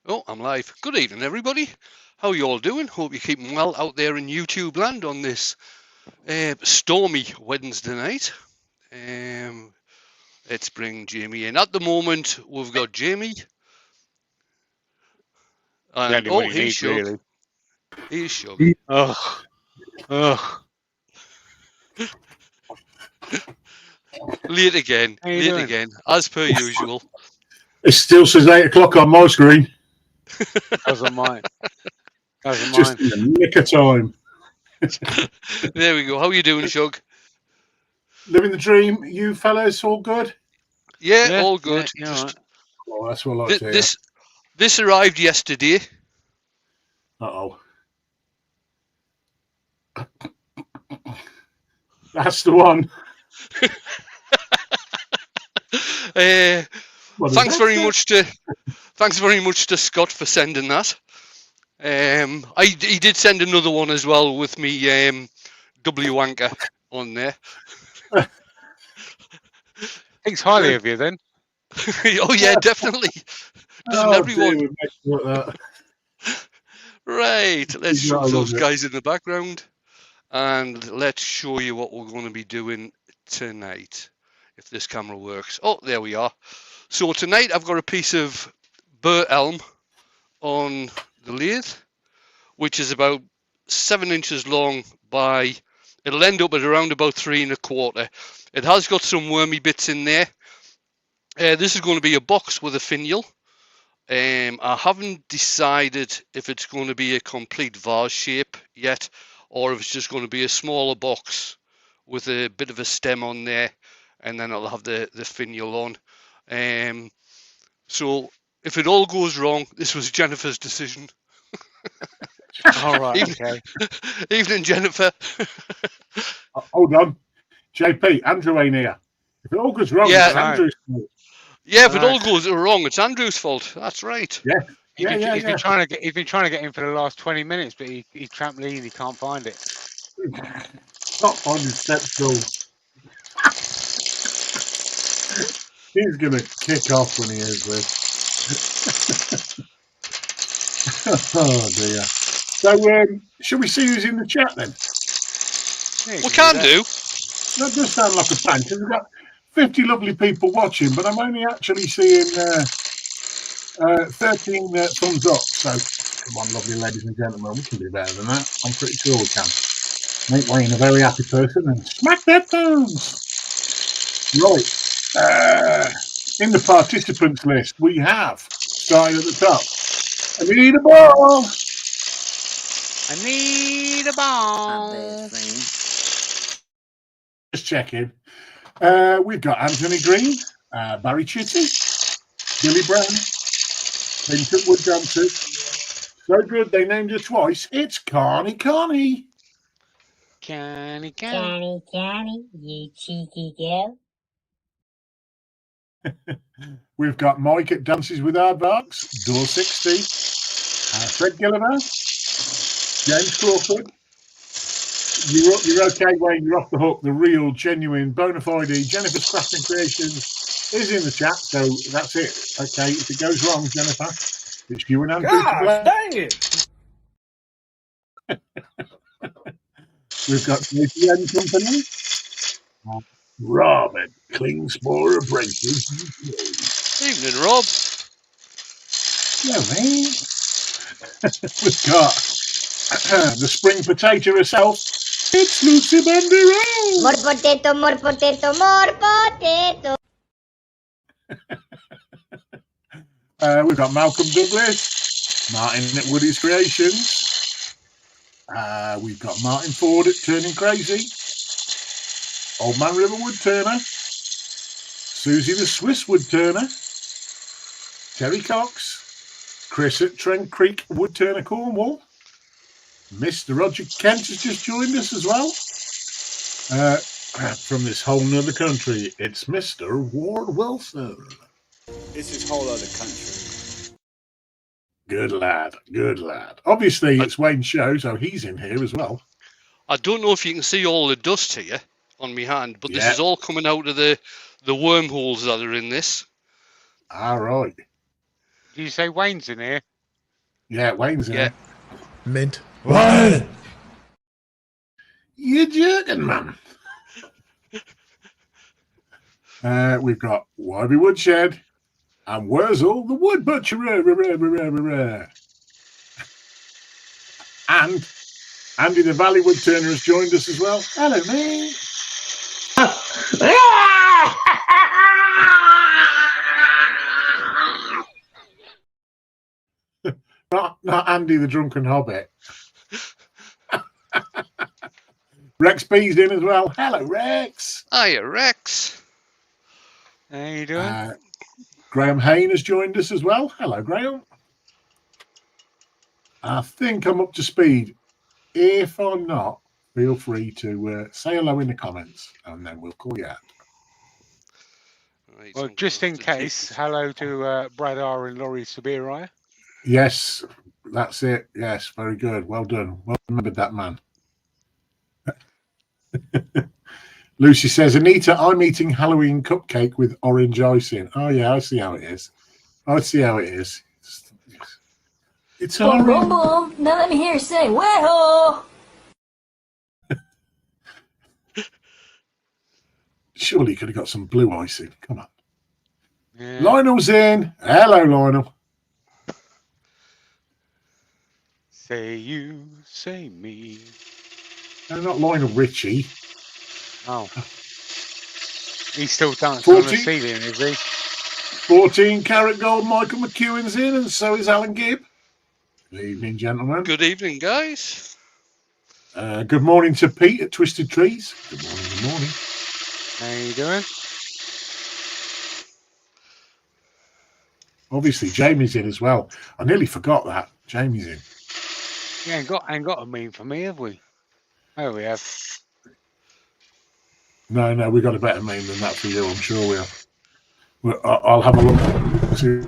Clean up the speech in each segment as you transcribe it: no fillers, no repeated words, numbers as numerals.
Oh, I'm live. Good evening, everybody. How you all doing? Hope you're keeping well out there in YouTube land on this stormy Wednesday night. Let's bring Jamie in. At the moment, we've got Jamie. And, Exactly what oh, you he's need, Shug. really. He's Shug. Ugh. Ugh. Late again. How you Late doing? again. As per usual. It still says 8 o'clock on my screen. Doesn't mind. Doesn't Just mind. in the nick of time. There we go. How you doing, Shug? Living the dream. You fellas all good? Yeah, all good. Yeah, Just Oh, that's what I like to hear. this arrived yesterday. Uh-oh. That's the one. Thanks very much to Scott for sending that. He did send another one as well with me W anchor on there. Thinks highly of you then. Oh yeah, definitely. Doesn't everyone? Dear, right, let's Yeah, show I those love it. guys in the background, and let's show you what we're going to be doing tonight. If this camera works. Oh, there we are. So tonight I've got a piece of burr elm on the lathe, which is about 7 inches long by, it'll end up at around about 3 1/4. It has got some wormy bits in there. This is going to be a box with a finial. I haven't decided if it's going to be a complete vase shape yet, or if it's just going to be a smaller box with a bit of a stem on there, and then I'll have the finial on. So if it all goes wrong, this was Jennifer's decision. All right, okay. Evening, Jennifer. Hold on. JP, Andrew ain't here. If it all goes wrong, Yeah. it's Andrew's fault. Yeah, if it all goes wrong, it's Andrew's fault. That's right. Yeah. He's been trying to get in for the last 20 minutes, but he tramped lead. He can't find it. Not on his stepstool. He's gonna kick off when he hears this. Oh dear. So, should we see who's in the chat then? Yeah, We can do. That does sound like a plan because we've got 50 lovely people watching, but I'm only actually seeing 13 thumbs up. So, come on, lovely ladies and gentlemen, we can do better than that. I'm pretty sure we can. Make Wayne a very happy person and smack that thumbs. Right. In the participants list, we have, starting at the top, I need a ball. I need a ball. Just checking. We've got Anthony Green, Barry Chitty, Billy Brown, Vincent Wood Johnson. So good, they named her twice. It's Connie. Connie. Connie, you cheeky girl. We've got Mike at Dances with Aardvarks, Door 60, Fred Gilliver, James Crawford. You're okay, Wayne. You're off the hook. The real, genuine, bona fide Jennifer's Crafting Creations is in the chat, so that's it. Okay, if it goes wrong, Jennifer, it's you and Andrew. God dang it! We've got JPN Company, Rob at Klingspore Abrasives. Evening, Rob. Yeah, man. We've got the spring potato herself. It's Lucy Banderas. More potato, more potato, more potato. We've got Malcolm Douglas, Martin at Woody's Creations. We've got Martin Ford at Turning Crazy. Old Man River Woodturner. Susie the Swiss Woodturner. Terry Cox. Chris at Trent Creek Woodturner Cornwall. Mr. Roger Kent has just joined us as well. From this whole nother country, it's Mr. Ward Wilson. This is whole other country. Good lad, good lad. Obviously, it's Wayne's show, so he's in here as well. I don't know if you can see all the dust here on my hand, but this is all coming out of the wormholes that are in this. All right. Did you say Wayne's in here? Yeah, Wayne's Yeah. there. Mint. What? You're joking, man. We've got Wyby Woodshed and Wurzel the Wood Butcher. And Andy the Valley Woodturner has joined us as well. Hello, mate. Not Andy the Drunken Hobbit. Rex B's in as well. Hello, Rex. Hiya, Rex. How you doing? Graham Hayne has joined us as well. Hello, Graham. I think I'm up to speed. If I'm not, feel free to say hello in the comments, and then we'll call you out. Right, Well, so just in I'm gonna case, take hello to Brad R and Laurie Sabirai. Yes, that's it. Yes, very good. Well done. Well remembered that, man. Lucy says, Anita, I'm eating Halloween cupcake with orange icing. Oh, yeah, I see how it is. I see how it is. It's Boom, boom, orange. boom. Now let me hear you say, way-ho! Surely you could have got some blue icing. Come on. Yeah. Lionel's in. Hello, Lionel. Say you, say me. No, not Lionel Richie. Oh. He's still dancing on the 14. ceiling, is he? 14 karat gold Michael McEwen's in, and so is Alan Gibb. Good evening, gentlemen. Good evening, guys. Good morning to Pete at Twisted Trees. Good morning, good morning. How you doing? Obviously, Jamie's in as well. I nearly forgot that. Jamie's in. You ain't got a meme for me, have we? Oh, we have. No, we got a better meme than that for you. I'm sure we have. Well, I'll have a look. See.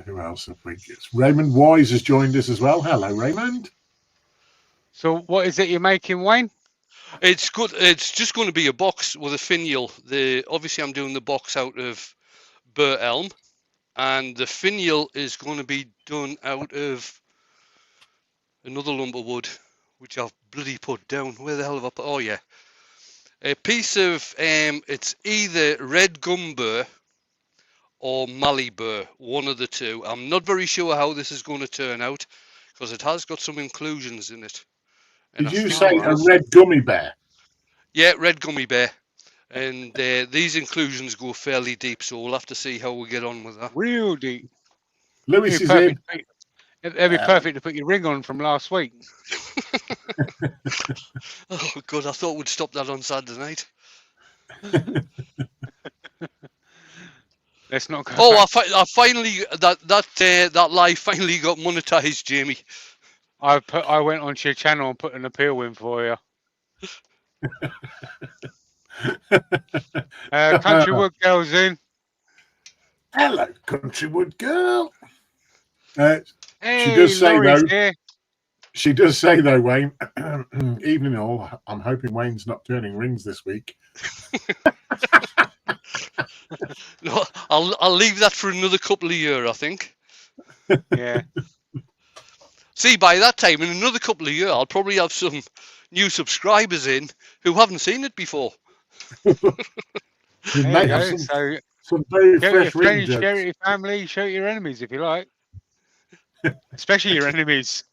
Who else have we got? Raymond Wise has joined us as well. Hello, Raymond. So, what is it you're making, Wayne? It's good. It's just going to be a box with a finial. Obviously I'm doing the box out of burr elm, and the finial is going to be done out of another lump of wood, which I've bloody put down. Where the hell have I put? Oh yeah, a piece of it's either red gum burr or mallee burr, one of the two. I'm not very sure how this is going to turn out because it has got some inclusions in it. Did you say a red gummy bear? Yeah, red gummy bear. And these inclusions go fairly deep, so we'll have to see how we get on with that. Real deep. Lewis is in. It'd be perfect to put your ring on from last week. Oh God, I thought we'd stop that on Saturday night. Let's not go. Oh, I finally that live finally got monetized, Jamie. I went onto your channel and put an appeal in for you. Countrywood Girl's in. Hello, Countrywood Girl. Hey, she does say Laurie's though. Here. She does say though, Wayne. Evening all. I'm hoping Wayne's not turning rings this week. No, I'll leave that for another couple of years, I think. Yeah. See, by that time, in another couple of years, I'll probably have some new subscribers in who haven't seen it before. You may have some very share fresh your friends, ring share it your family, show it your enemies if you like. Especially your enemies.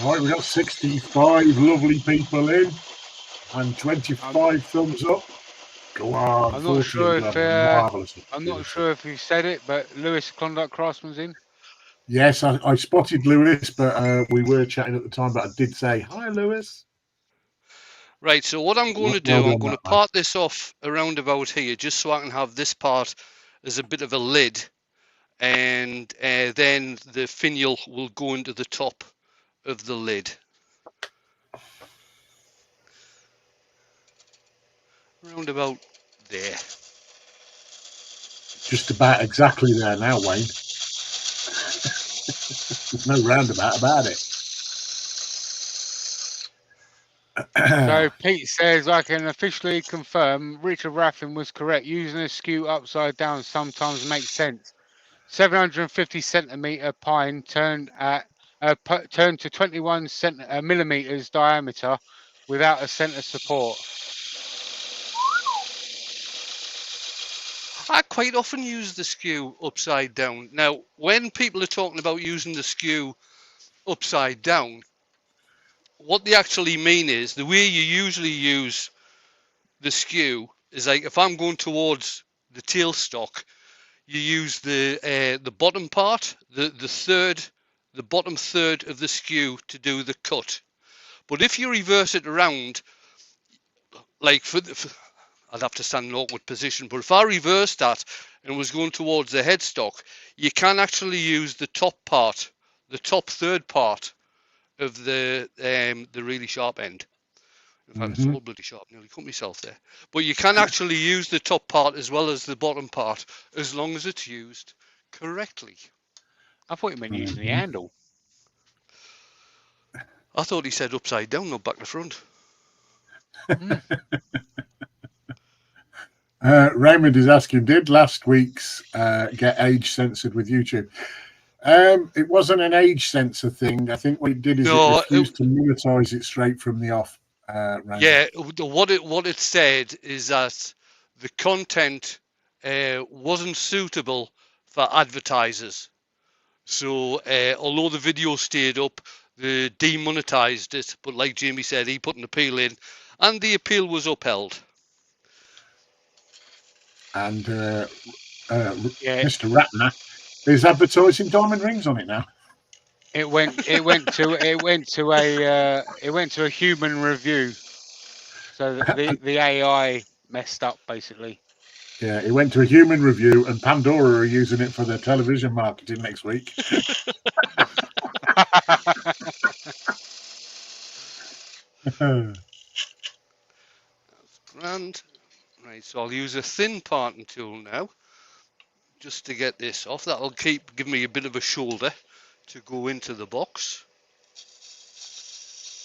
Right, we've got 65 lovely people in and 25 thumbs up. Go on. I'm not sure if marvelous. I'm not sure if you said it, but Lewis Klondike Craftsman's in. Yes, I spotted Lewis, but we were chatting at the time. But I did say hi, Lewis. Right, so what I'm going to do, I'm going to part this off around about here, just so I can have this part as a bit of a lid, and then the finial will go into the top of the lid. Round about there. Just about exactly there now, Wayne. There's no roundabout about it. So Pete says, I can officially confirm Richard Raffin was correct. Using a skew upside down sometimes makes sense. 750 centimeter pine turned to 21 millimeters diameter without a center support. I quite often use the skew upside down. Now, when people are talking about using the skew upside down, what they actually mean is the way you usually use the skew is like if I'm going towards the tailstock, you use the bottom part, the bottom third of the skew to do the cut. But if you reverse it around, like I'd have to stand in an awkward position, but if I reversed that and was going towards the headstock, you can actually use the top part, the top third part of the really sharp end. In fact, it's all bloody sharp. Nearly cut myself there. But you can actually use the top part as well as the bottom part, as long as it's used correctly. I thought you meant using the handle. I thought he said upside down, not back to front. Raymond is asking, did last week's get age censored with YouTube? It wasn't an age censor thing. I think what it did is it refused to monetize it straight from the off. Raymond. Yeah, what it said is that the content wasn't suitable for advertisers. So although the video stayed up, they demonetized it. But like Jamie said, he put an appeal in, and the appeal was upheld. And Mr. Ratner is advertising diamond rings on it now. It went to a human review. So the AI messed up basically. Yeah, it went to a human review, and Pandora are using it for their television marketing next week. Grand. Right, so I'll use a thin parting tool now, just to get this off. That'll give me a bit of a shoulder to go into the box.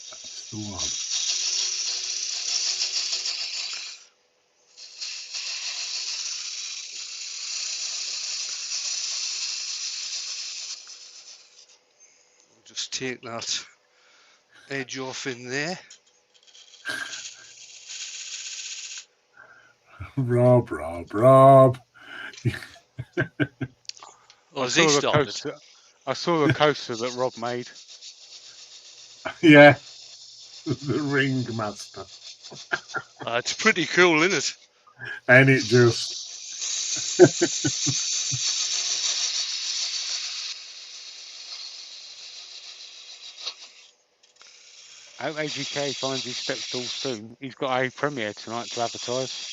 That's the one. Just take that edge off in there. Rob. Oh, has he started? I saw the coaster that Rob made. Yeah, the ring master. It's pretty cool, isn't it? And it just... I hope AGK finds his step stool soon. He's got a premiere tonight to advertise.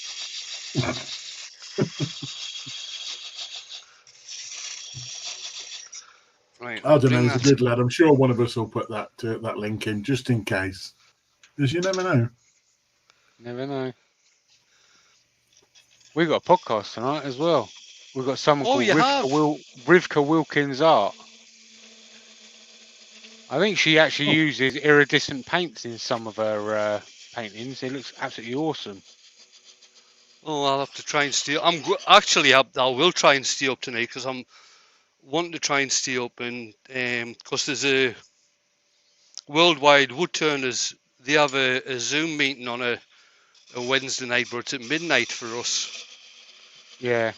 Right, I don't know. He's a good lad. I'm sure one of us will put that link in just in case, because you never know. Never know. We got a podcast tonight as well. We've got someone called Rivka Wilkins Art. I think she actually uses iridescent paints in some of her paintings. It looks absolutely awesome. Oh, I'll have to try and stay. I will try and stay up tonight because I'm wanting to try and stay up, and because there's a worldwide woodturners. They have a Zoom meeting on a Wednesday night, but it's at midnight for us. Yeah.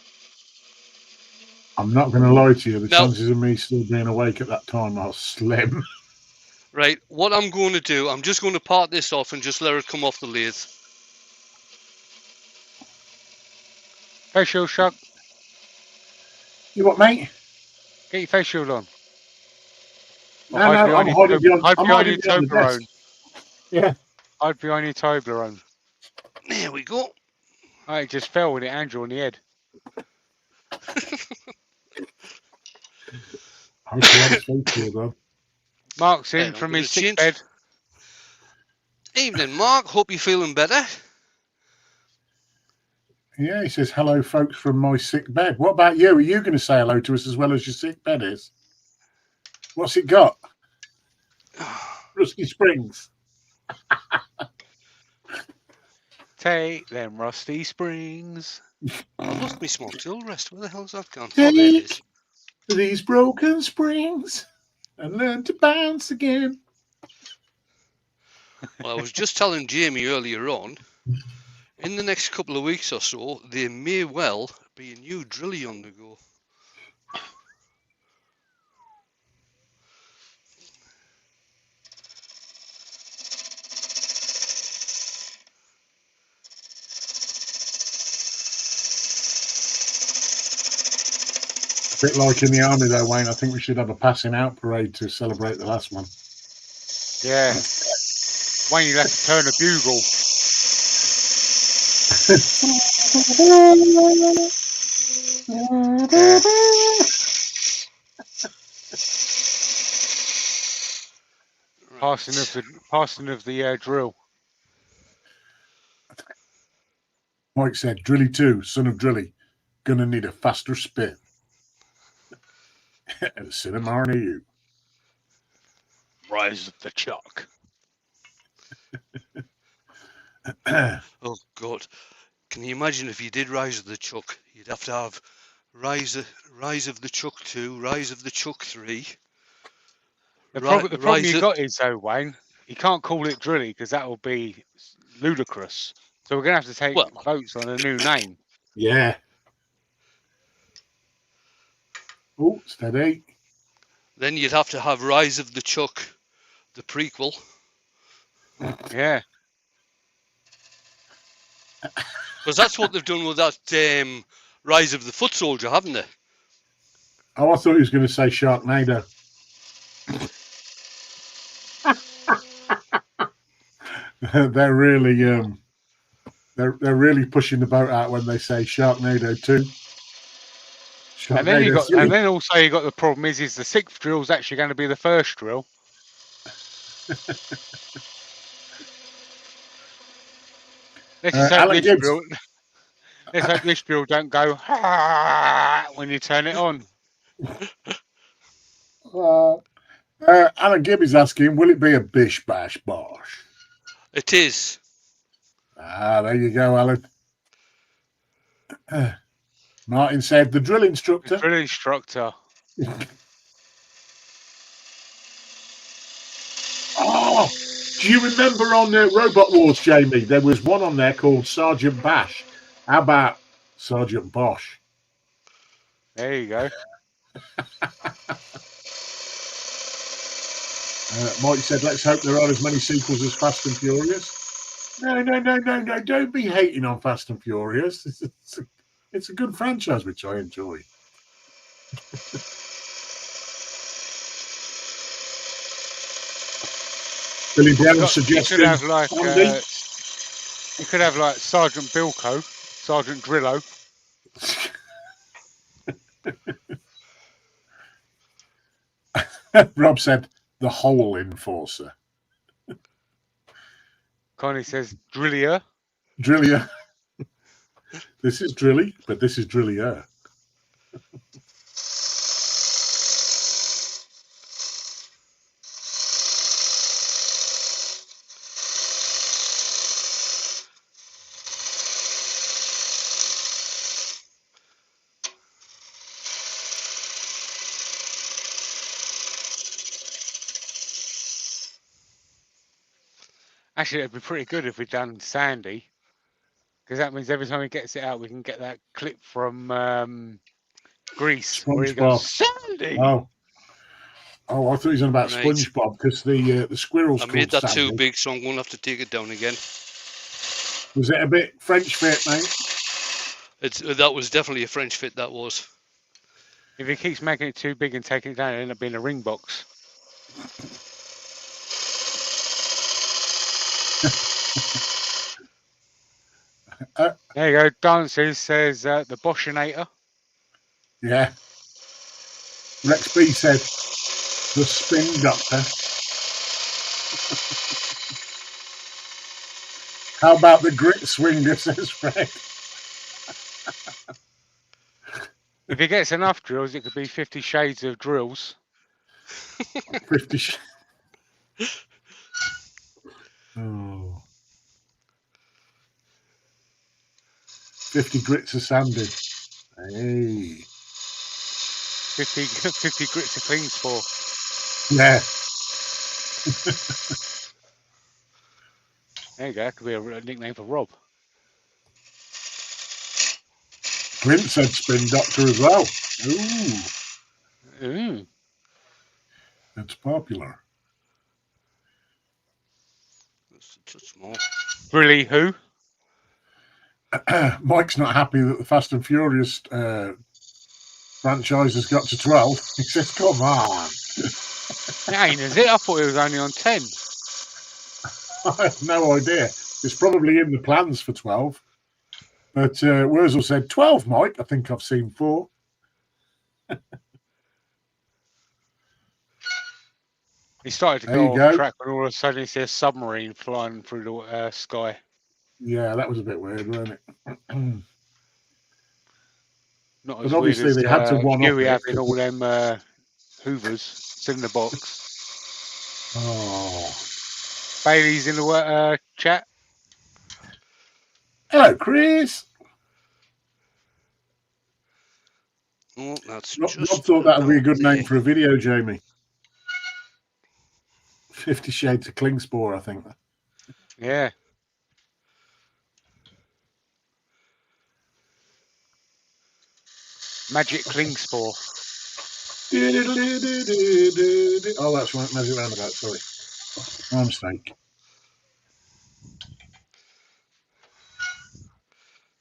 I'm not going to lie to you. The chances of me still being awake at that time are slim. Right, what I'm going to do, I'm just going to part this off and just let it come off the lathe. Face shield, Chuck. You what, mate? Get your face shield on. No, I'm hiding behind your Toblerone. Yeah. Hide behind your Toblerone. There we go. Oh, it just fell with it, Andrew, on the head. Mark's in from his sick bed. Evening, Mark. Hope you're feeling better. Yeah, he says, hello, folks, from my sick bed. What about you? Are you going to say hello to us as well as your sick bed is? What's it got? Rusty Springs. Take them rusty springs. I lost my small tool rest. Where the hell's that gone? Oh, there it is. Take these broken springs and learn to bounce again. Well, I was just telling Jamie earlier on, in the next couple of weeks or so, there may well be a new drilly on the go. A bit like in the army, though, Wayne. I think we should have a passing out parade to celebrate the last one. Yeah. Wayne, you'll have to turn a bugle. Passing of the drill. Mike said, Drilly 2, son of Drilly, gonna need a faster spin. At a cinema near you. Rise of the Chuck. Oh, God. Can you imagine if you did Rise of the Chuck? You'd have to have Rise of the Chuck 2, Rise of the Chuck 3. The problem you got is, though, Wayne, you can't call it Drilly because that will be ludicrous. So we're going to have to take votes on a new name. Yeah. Oh, steady. Then you'd have to have Rise of the Chuck, the prequel. Yeah. Because that's what they've done with that Rise of the Foot Soldier, haven't they? Oh, I thought he was going to say Sharknado. They're really pushing the boat out when they say Sharknado 2. Sharknado and then also you got the problem is the sixth drill is actually going to be the first drill. Let's just hope this drill don't go when you turn it on. Alan Gibb is asking, will it be a bish bash bosh? It is. There you go, Alan. Martin said, the drill instructor. The drill instructor. Oh, do you remember on Robot Wars, Jamie, there was one on there called Sergeant Bash. How about Sergeant Bosch? There you go. Mike said, let's hope there aren't as many sequels as Fast and Furious. No, don't be hating on Fast and Furious. It's a good franchise, which I enjoy. Billy Brown suggested you could have like Sergeant Bilko, Sergeant Drillo. Rob said the whole enforcer. Connie says Drillier. Drillier. This is Drilly, but this is Drillier. Actually, it'd be pretty good if we'd done Sandy, because that means every time he gets it out, we can get that clip from Grease where he goes, Sandy. Oh, I thought he was on about SpongeBob because the squirrels. I made that Sandy. too big, so I'm going to have to take it down again. Was it a bit French fit, mate? That was definitely a French fit. That was. If he keeps making it too big and taking it down, it'll end up being a ring box. There you go. Dances says the Boschinator. Yeah. Rex B said the spin doctor. How about the grit swinger, says Fred. If he gets enough drills, it could be 50 Shades of Drills. 50 Oh, Oh. 50 grits of sanded. Hey. 50 grits of clean spore. Yeah. There you go. That could be a nickname for Rob. Clint said spin doctor as well. Ooh. Ooh. It's popular. Just a touch more. Really, who? Mike's not happy that the Fast and Furious franchise has got to 12. He says, come on. That ain't, is it? I thought it was only on 10. I have no idea. It's probably in the plans for 12. But Wurzel said, 12, Mike. I think I've seen 4. He started to There go you off go. track, and all of a sudden he sees a submarine flying through the sky. Yeah, that was a bit weird, wasn't it? Not But as weird obviously as they had to one-up Huey it. having all them Hoovers still in the box. Oh. Bailey's in the chat. Hello, Chris. Oh, that's Rob just thought that would be a good about name for a video, Jamie. 50 Shades of Klingspor, I think. Yeah. Magic Klingspor. Oh, that's right. Magic Roundabout, sorry. My mistake.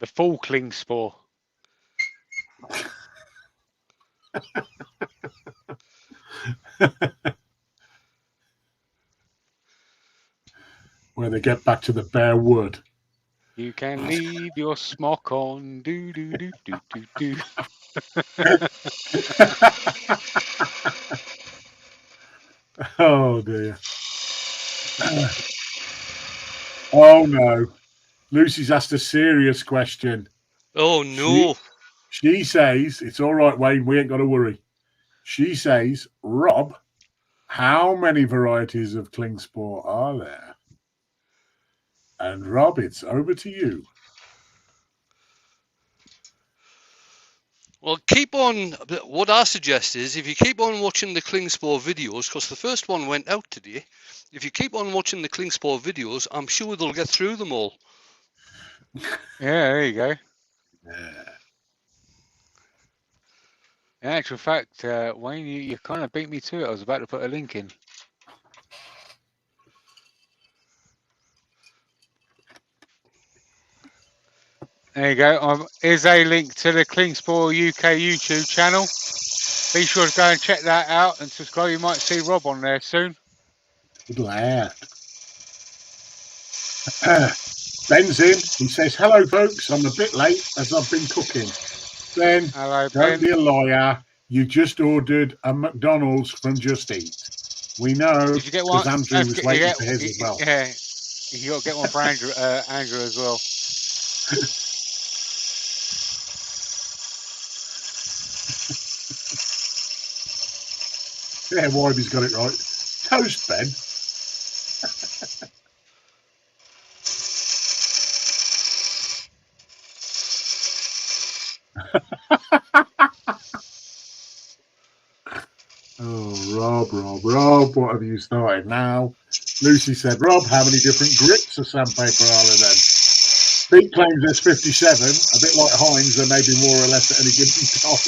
The full Klingspor. Where they get back to the bare wood. You can leave your smock on. Do do do do do do. Oh dear. Oh no. Lucy's asked a serious question. Oh no. She says, it's all right, Wayne, we ain't got to worry. She says, Rob, how many varieties of Klingspor are there? And Rob, it's over to you. Well, keep on. What I suggest is if you keep on watching the Klingspor videos, because the first one went out today, if you keep on watching the Klingspor videos, I'm sure they'll get through them all. Yeah, there you go. Yeah. In actual fact, Wayne, you kind of beat me to it. I was about to put a link in. There you go. Here's a link to the Klingspor UK YouTube channel. Be sure to go and check that out and subscribe. You might see Rob on there soon. Good lad. Ben's in. He says, hello, folks. I'm a bit late as I've been cooking. Ben, Hello, don't Ben. be a liar. You just ordered a McDonald's from Just Eat. We know Did you get one? because Andrew was waiting for his as well. Yeah, you got to get one for Andrew as well. Yeah, Wybie's got it right. Toast, Ben. Oh, Rob, what have you started now? Lucy said, Rob, how many different grits of sandpaper are there then? Pete claims there's 57. A bit like Heinz, there may be more or less at any given time.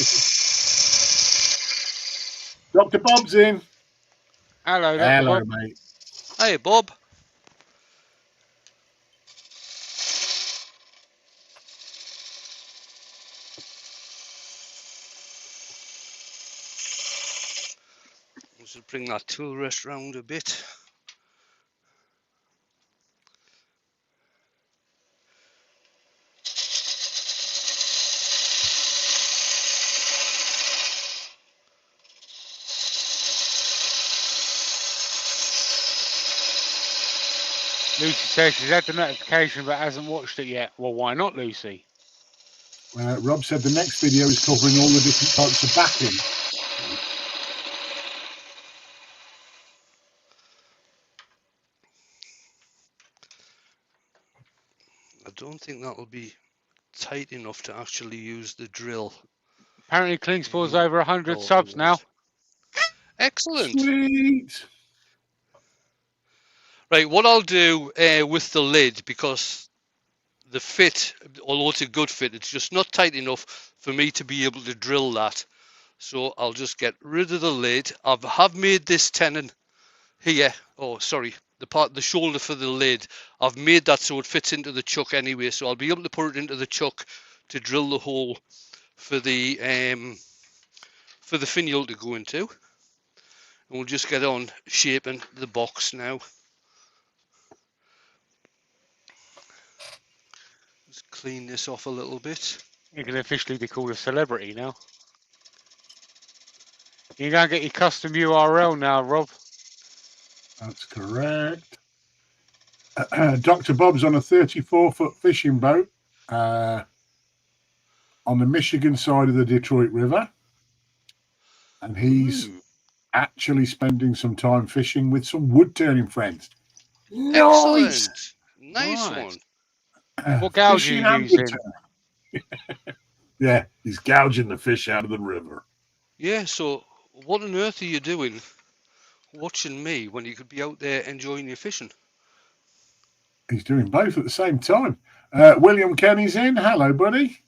Dr. Bob's in. Hello, Dr. Hello, Bob. mate. Hey, Bob. Let's just bring that tool rest round a bit. Lucy says she's had the notification but hasn't watched it yet. Well, why not, Lucy? Rob said the next video is covering all the different types of backing. don't think that'll be tight enough to actually use the drill. Apparently, Klingspor's You over 100 thought it subs now. was. Excellent. Sweet. Right, what I'll do with the lid, because the fit, although it's a good fit, it's just not tight enough for me to be able to drill that. So I'll just get rid of the lid. I have made this tenon here. Oh, sorry, the shoulder for the lid. I've made that so it fits into the chuck anyway. So I'll be able to put it into the chuck to drill the hole for the finial to go into. And we'll just get on shaping the box now. Just clean this off a little bit. You can officially be called a celebrity now. You can get your custom URL now, Rob. That's correct. Dr. Bob's on a 34-foot fishing boat on the Michigan side of the Detroit River. And he's actually spending some time fishing with some wood turning friends. Nice. Excellent. Nice one. What gouge are you using? Yeah, he's gouging the fish out of the river. Yeah, so what on earth are you doing watching me when you could be out there enjoying your fishing? He's doing both at the same time. William Kenny's in. Hello, buddy.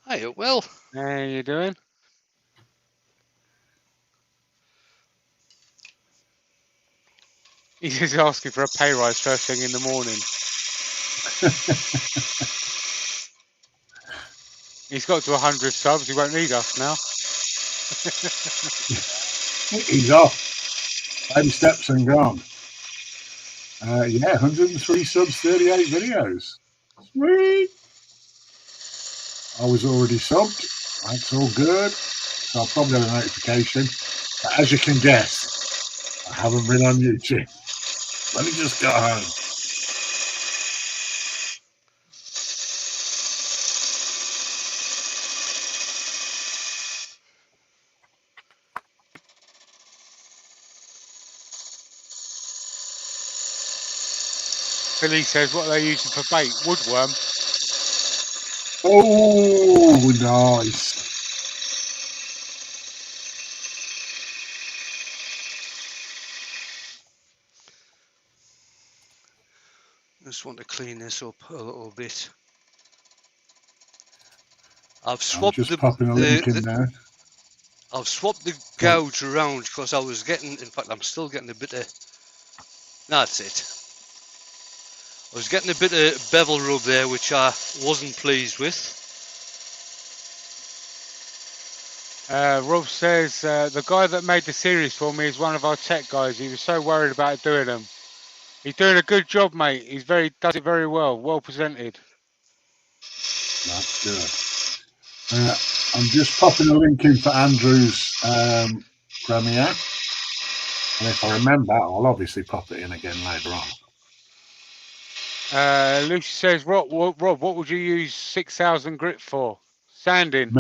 Hiya, Will. How you doing? He's just asking for a pay rise first thing in the morning. He's got to 100 subs. He won't need us now. He's off. Baby steps and gone. Yeah, 103 subs, 38 videos. Sweet. I was already subbed. That's all good. So I'll probably have a notification. But as you can guess, I haven't been on YouTube. Let me just go home. Billy says, what are they using for bait? Woodworm. Oh, nice. Just want to clean this up a little bit. I've swapped popping a link in there. I've swapped the gouge around because I was getting, in fact, I'm still getting a bit of, that's it. I was getting a bit of bevel rub there, which I wasn't pleased with. Rob says, the guy that made the series for me is one of our tech guys. He was so worried about doing them. He's doing a good job, mate. Does it very well. Well presented. That's good. I'm just popping a link in for Andrew's premiere. And if I remember, I'll obviously pop it in again later on. Lucy says, Rob, what would you use 6,000 grit for? Sanding.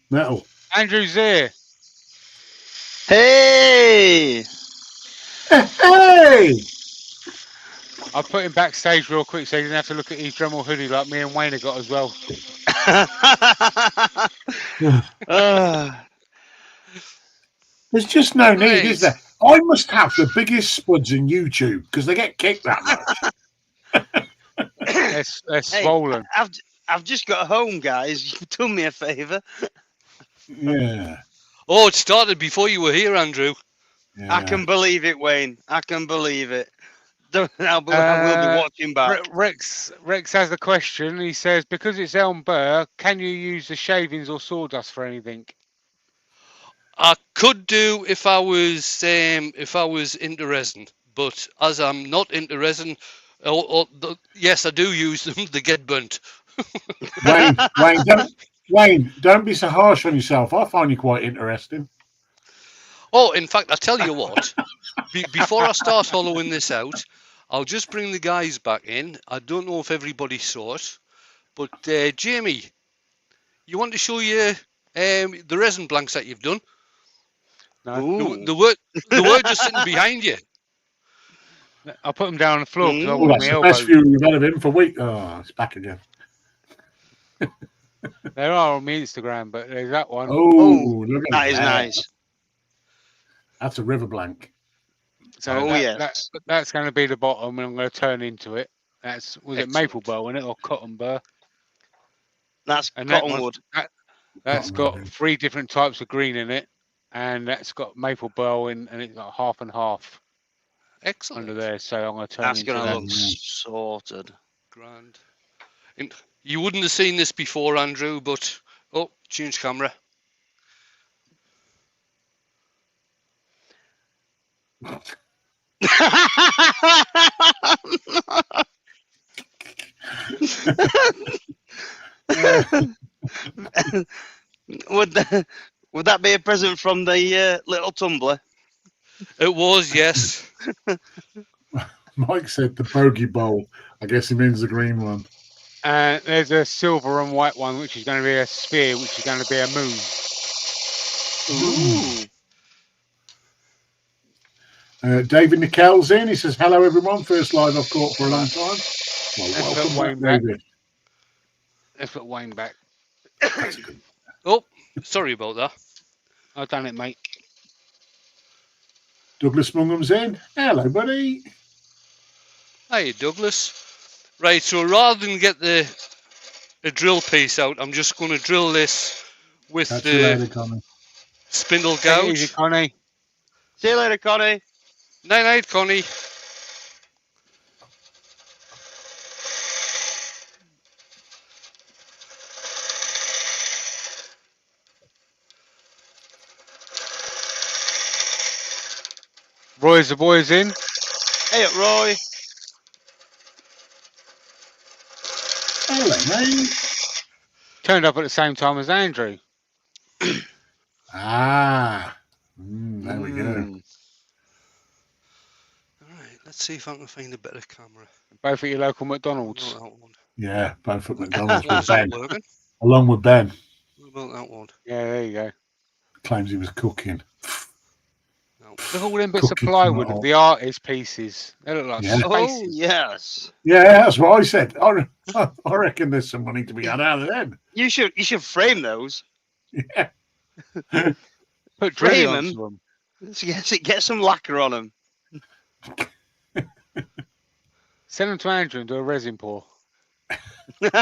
Metal. Andrew's here. Hey! Hey! I'll put him backstage real quick so he doesn't have to look at his Dremel hoodie like me and Wayne have got as well. There's just no need, is there? I must have the biggest spuds in YouTube because they get kicked that much. They're swollen. I've just got home, guys. You've done me a favour. Yeah. Oh, it started before you were here, Andrew. Yeah. I can believe it, Wayne. I can believe it. I will be watching back. Rex has the question. He says, because it's elm burr, can you use the shavings or sawdust for anything? I could do if I was into resin, but as I'm not into resin, yes, I do use them. They get burnt. Wayne, don't be so harsh on yourself. I find you quite interesting. Oh, in fact, I tell you what. Before I start hollowing this out, I'll just bring the guys back in. I don't know if everybody saw it, but Jamie, you want to show you the resin blanks that you've done? No. The word just sitting behind you. I put them down on the floor because I Oh, want that's my the best elbows. view we've had of him for weeks. Oh, it's back again. There are on my Instagram, but there's that one. Oh, look at That is that. nice. That's a river blank. So Oh, yes. that's going to be the bottom, and I'm going to turn into it. Was it maple burr in it or cotton burr? That's And cottonwood. That's Cotton got burr. 3 different types of green in it, and that's got maple burr in, and it's got half and half Excellent. under there. So I'm going to turn That's into going to that. look sorted. Grand. And you wouldn't have seen this before, Andrew, but change camera. Would that be a present from the little tumbler? It was, yes. Mike said the bogey bowl. I guess he means the green one. And there's a silver and white one, which is going to be a sphere, which is going to be a moon. Ooh. David Nickel's in. He says, hello, everyone. First live I've caught for a long time. Well, welcome back, David. Let's put Wayne back. Oh, sorry about that. I've done it, mate. Douglas Mungham's in. Hello, buddy. Hey, Douglas. Right, so rather than get the drill piece out, I'm just going to drill this with Catch the you later, Connie. spindle Take it easy, gouge. Connie. See you later, Connie. Night, night, Connie. Roy's the boys in. Hey, Roy. Hello, mate. Turned up at the same time as Andrew. There we go. All right, let's see if I can find a better camera. Both at your local McDonald's. Not that one. Yeah, both at McDonald's One's with Ben. not working. Along with Ben. What about that one? Yeah, there you go. Claims he was cooking. No. Look at all them bits of Cooking plywood from of the artist pieces. They look like Yeah. Oh, spaces. yes. Yeah, that's what I said. I reckon there's some money to be had out of them. You should frame those. Yeah. Put Frame drilling them. onto them. Get some lacquer on them. Send them to Andrew and do a resin pour. There's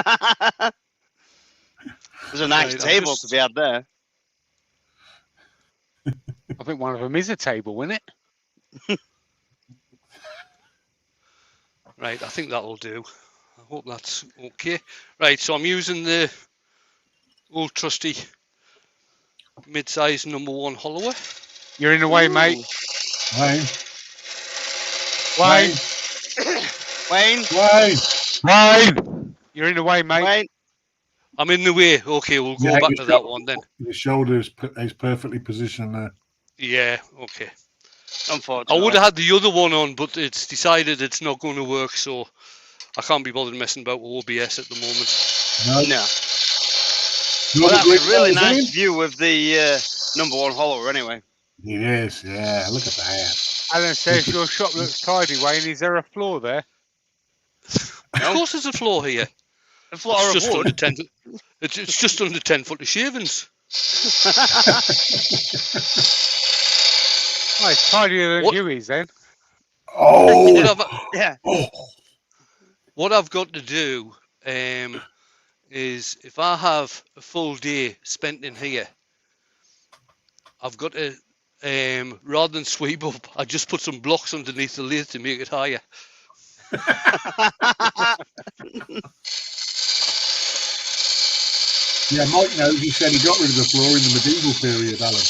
a nice Right, table to be had there. I think one of them is a table, isn't it? Right, I think that'll do. I hope that's okay. Right, so I'm using the old trusty mid-size #1 hollower. You're in the way, mate. Wayne. Wayne. Wayne. Wayne. You're in the way, mate. Wayne. I'm in the way. Okay, we'll go Yeah, back your to that one then. Your shoulder is perfectly positioned there. Yeah, okay. I Unfortunately. would have had the other one on, but it's decided it's not going to work, so I can't be bothered messing about with OBS at the moment. No. Well, Well, that's a really nice view of the #1 hollower anyway. It is, yeah. Look at that. Alan says your shop looks tidy, Wayne. Is there a floor there? Of course there's a floor here. A floor It's of just under wood. 10 it's just under 10 foot of shavings. Oh, it's tidier than What? Huey's then. Oh, Yeah. What I've got to do is if I have a full day spent in here, I've got to rather than sweep up, I just put some blocks underneath the lathe to make it higher. yeah, Mike knows. He said he got rid of the floor in the medieval period, Alan.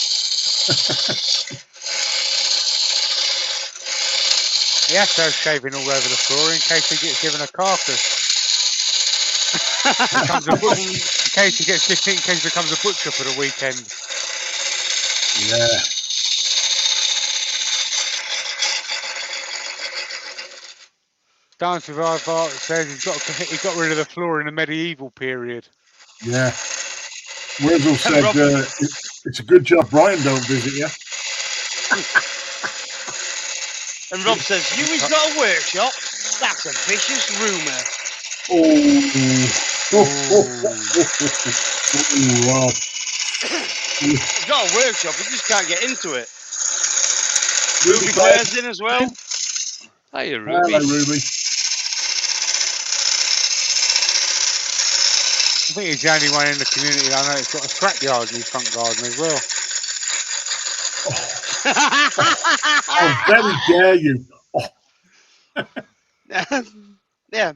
He has to have shaving all over the floor in case he gets given a carcass. In case he becomes a butcher for the weekend. Yeah. Dance with Art says he got rid of the floor in the medieval period. Yeah. Wurzel said it's a good job Brian don't visit you. And Rob says, Huey's got a workshop? That's a vicious rumour. Rob. He's got a workshop, he just can't get into it. Ruby Ruby Claire's in as well. Hiya, Ruby. Hello, Ruby. I think he's the only one in the community I know that's got a scrapyard in his front garden as well. How very dare you? Yeah.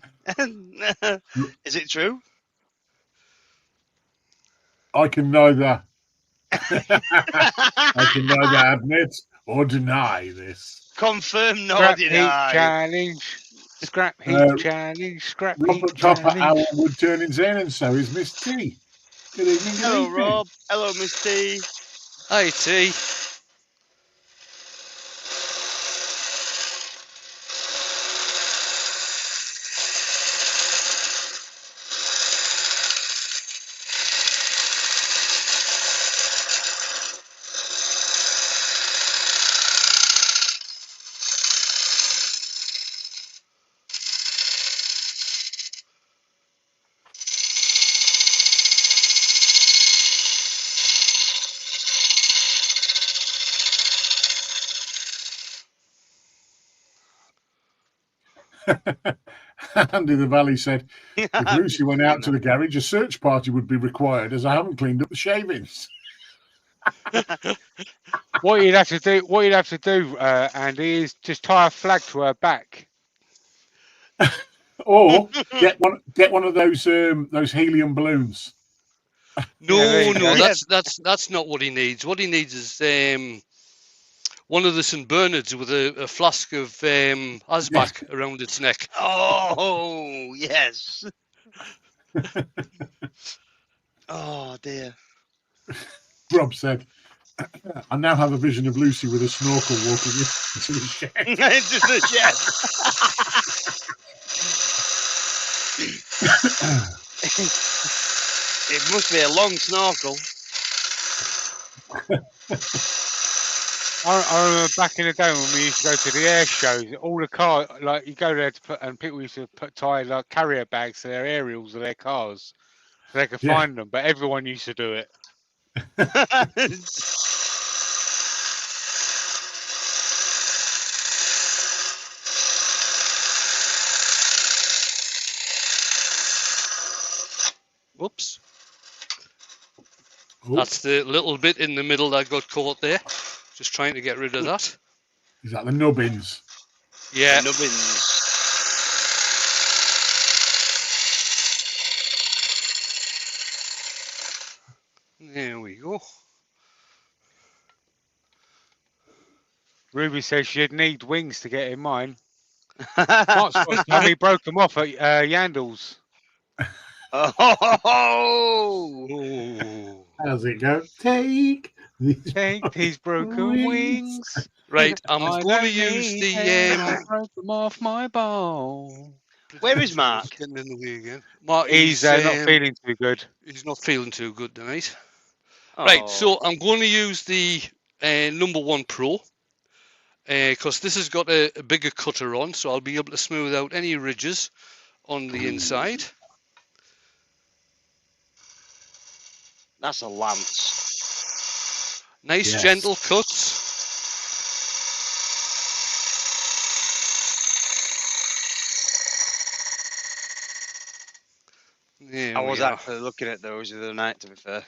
Is it true? I can neither admit or deny this. Confirm, nor Scrap heap deny. challenge. Scrap heap challenge. Scrap heap Robert Copper, our challenge. Woodturning's in, and so is Miss T. Good evening, good Hello, evening. Rob. Hello, Miss T. Hi, T. Andy the Valley said, if Lucy went out to the garage, a search party would be required as I haven't cleaned up the shavings. What you'd have to do, Andy, is just tie a flag to her back. Or get one of those helium balloons. No, Yeah, no, go. that's not what he needs. What he needs is one of the St. Bernards with a flask of Asbach around its neck. Oh, yes. Oh, dear. Rob said, I now have a vision of Lucy with a snorkel walking into the shed. Into the shed. It must be a long snorkel. I remember back in the day when we used to go to the air shows, all the cars, like you go there to put, and people used to tie like carrier bags to their aerials of their cars so they could find them, but everyone used to do it. Whoops. Oh, That's the little bit in the middle that got caught there. Just trying to get rid of that. is that the nubbins? Yeah. The nubbins. There we go. Ruby says she'd need wings to get in mine. Mark's got some, he broke them off at Yandles. Oh. How's it go? Take these broken wings. Right, I'm going to use I the. broke them off my ball. Where is Mark? Getting in the way again. Mark, He's not feeling too good. He's not feeling too good tonight. Right, so I'm going to use the number 1 Pro because this has got a bigger cutter on, so I'll be able to smooth out any ridges on the inside. That's a lance. Nice gentle cuts. There I was we are. actually looking at those the other night, to be fair.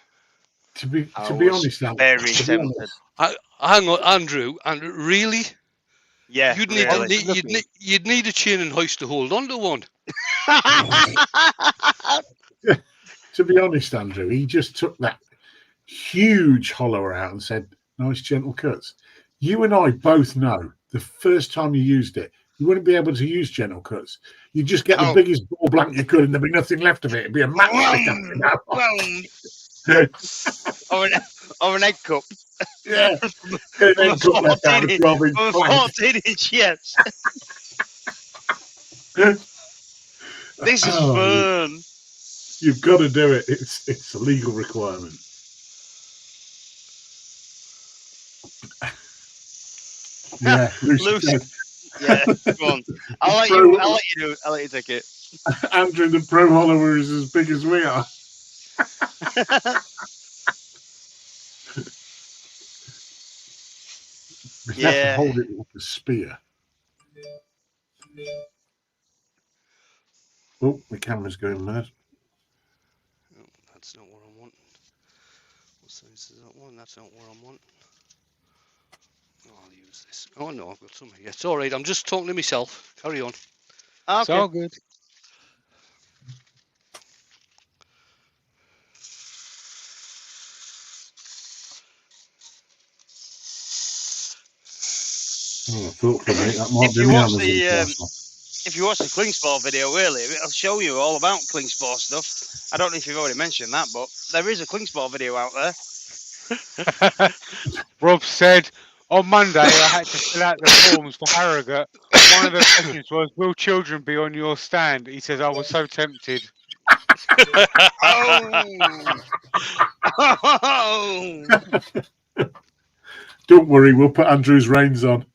To be I honest, was very tempted. Hang on, Andrew. Really? Yeah, You'd really. you'd need a chain and hoist to hold on to one. to be honest, Andrew, he just took that huge hollower out and said, nice gentle cuts. You and I both know the first time you used it, you wouldn't be able to use gentle cuts. You just get the biggest ball blank you could and there'd be nothing left of it. It'd be a matchstick. Or an egg cup. Yeah. An egg cup left out of 14-inch, yes. This is fun. You've got to do it. It's a legal requirement. Yeah, Lucy Yeah, go on. I'll let you take it. Andrew, the pro follower is as big as we are. We have to Yeah. hold it like a spear. Oh, the camera's going mad. Oh, that's not what I want. What size is that one? That's not what I want. Oh, I'll use this. Oh no, I've got some here. It's all right. I'm just talking to myself. Carry on. It's Okay. all good. Oh, I thought for a minute that might If be you me watch Amazon the parcel. if you watch the Klingspor video earlier, it'll show you all about Klingspor stuff. I don't know if you've already mentioned that, but there is a Klingspor video out there. Rob said on Monday I had to fill out the forms for Harrogate. One of the questions was, "Will children be on your stand?" He says, "I was so tempted." Oh. Oh. Don't worry, we'll put Andrew's reins on.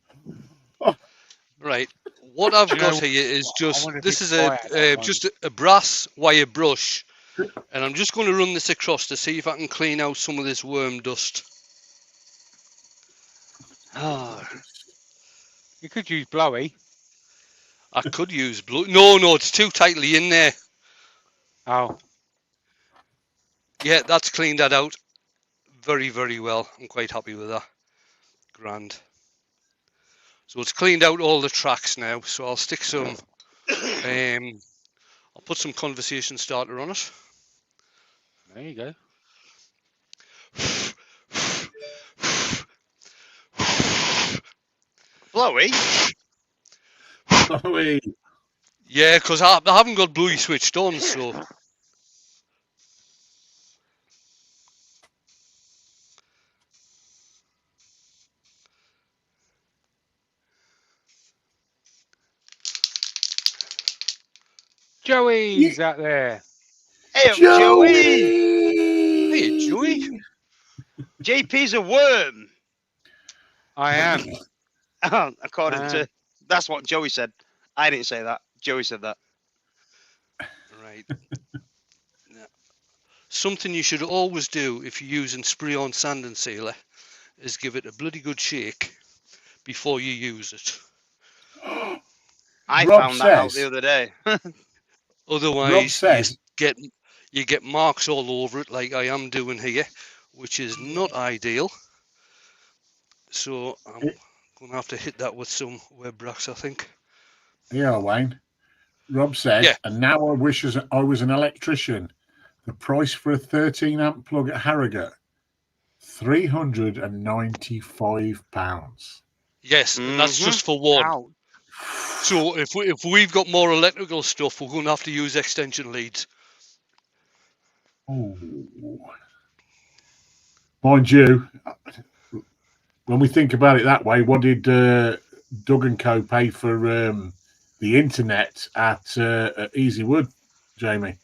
Right. What I've Do you got know here is what? I just wonder if this he'd is buy at that one. just a brass wire brush, and I'm just going to run this across to see if I can clean out some of this worm dust. Oh. You could use blowy. I could use blue. No, it's too tightly in there. Oh, Yeah, that's cleaned that out very, very well. I'm quite happy with that. Grand. So it's cleaned out all the tracks now. So I'll stick some. I'll put some conversation starter on it. there you go. Blowy? Blowy. Yeah, because I haven't got Bluey switched on, so. Joey's out there. Hey up, Joey! Hey, Joey. JP's a worm. I am. According to that's what Joey said. I didn't say that. Joey said that. Right. Now, something you should always do if you're using spray-on sand and sealer is give it a bloody good shake before you use it. I Rob found that out says- the other day. Otherwise, says- you get marks all over it, like I am doing here, which is not ideal. So I'm going to have to hit that with some web racks, I think. Yeah, Wayne. Rob said, Yeah. and now I wish I was an electrician. The price for a 13 amp plug at Harrogate, £395. Yes, and that's just for one. Ouch. So if we've got more electrical stuff, we're going to have to use extension leads. Oh. Mind you, when we think about it that way, what did Doug and Co pay for the internet at Easy Wood, Jamie?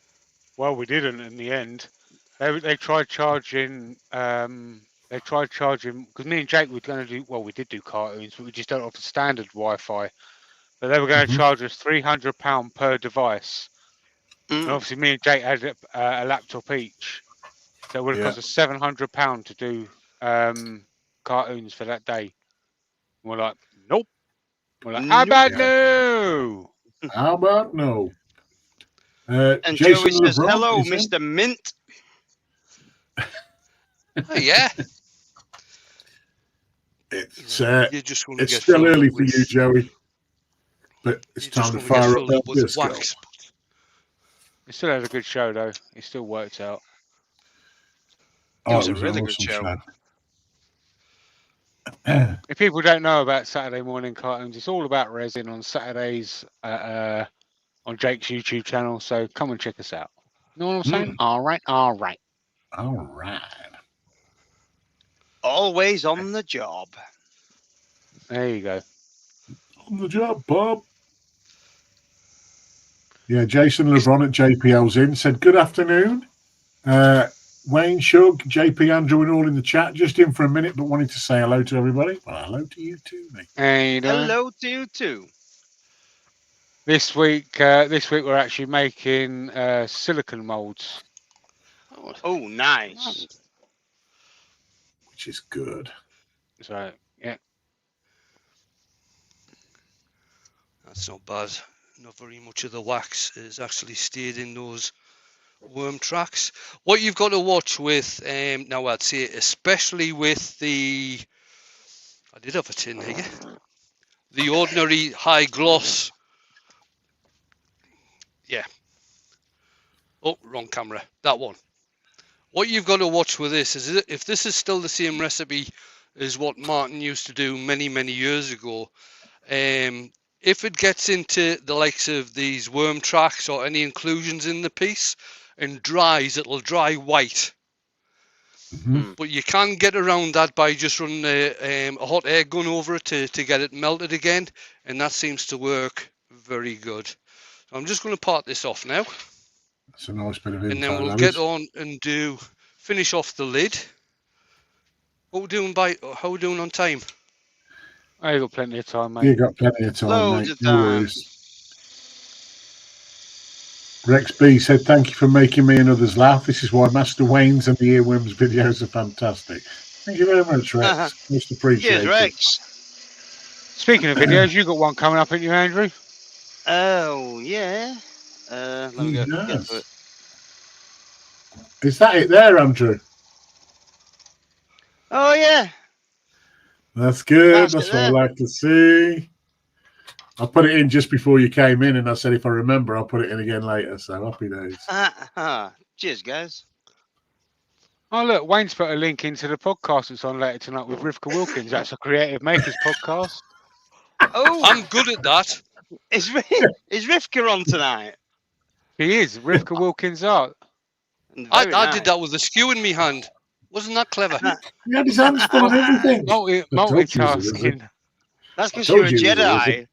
Well, we didn't in the end. They tried charging. They tried charging because me and Jake were going to do. Well, we did do cartoons, but we just don't offer standard Wi-Fi. But they were going to charge us £300 per device. And obviously, me and Jake had a laptop each, so it would have cost us £700 to do cartoons for that day. And we're like, nope. We're like, how about no? How about no? And Jason Joey says, LeBron "Hello, is in. Mr. Mint." Oh, yeah. It's You're just going to it's get still filled early up for with, you, Joey. But it's you're time just to going to get fire up filled that up with disco. wax. It still had a good show though. It still worked out. It was a an really good awesome show. If people don't know about Saturday morning cartoons, it's all about resin on Saturdays on Jake's YouTube channel. So come and check us out. You know what I'm saying? All right. All right. Always on the job. There you go. On the job, Bob. Yeah, Jason LeBron at JPL's in said, good afternoon. Wayne, Shug, JP, Andrew, and all in the chat. Just in for a minute, but wanted to say hello to everybody. Well, hello to you too, mate. And Hello to you too. this week we're actually making silicon molds. Oh, nice. Which is good. So yeah, That's not bad. Not very much of the wax is actually stayed in those worm tracks. What you've got to watch with, now I'd say, especially with the, I did have a tin here, the ordinary high gloss. Yeah. Oh, wrong camera. That one. What you've got to watch with this is if this is still the same recipe as what Martin used to do many, many years ago, if it gets into the likes of these worm tracks or any inclusions in the piece and dries, it'll dry white. Mm-hmm. But you can get around that by just running a hot air gun over it to get it melted again, and that seems to work very good. So I'm just going to part this off now. That's a nice bit of info. And then we'll get on and finish off the lid. What we doing how we doing on time? I got plenty of time, mate. You got plenty of time, Loads mate. of No time. worries. Rex B said, "Thank you for making me and others laugh. This is why Master Wayne's and the Earworms videos are fantastic." Thank you very much, Rex. Most appreciated. Cheers, Rex. Speaking of videos, you got one coming up, ain't you, Andrew? Oh, yeah. Let me get to it. Is that it there, Andrew? Oh, yeah. That's good. That's That's it what I there. like to see. I put it in just before you came in, and I said if I remember, I'll put it in again later. So happy days. Cheers, guys. Oh, look, Wayne's put a link into the podcast that's on later tonight with Rivka Wilkins. That's a Creative Makers podcast. Oh, I'm good at that. is Rivka on tonight? He is Rivka Wilkins art. I did that with a skew in me hand. Wasn't that clever? He had his hands full of everything. Multitasking. That's because you're a Jedi.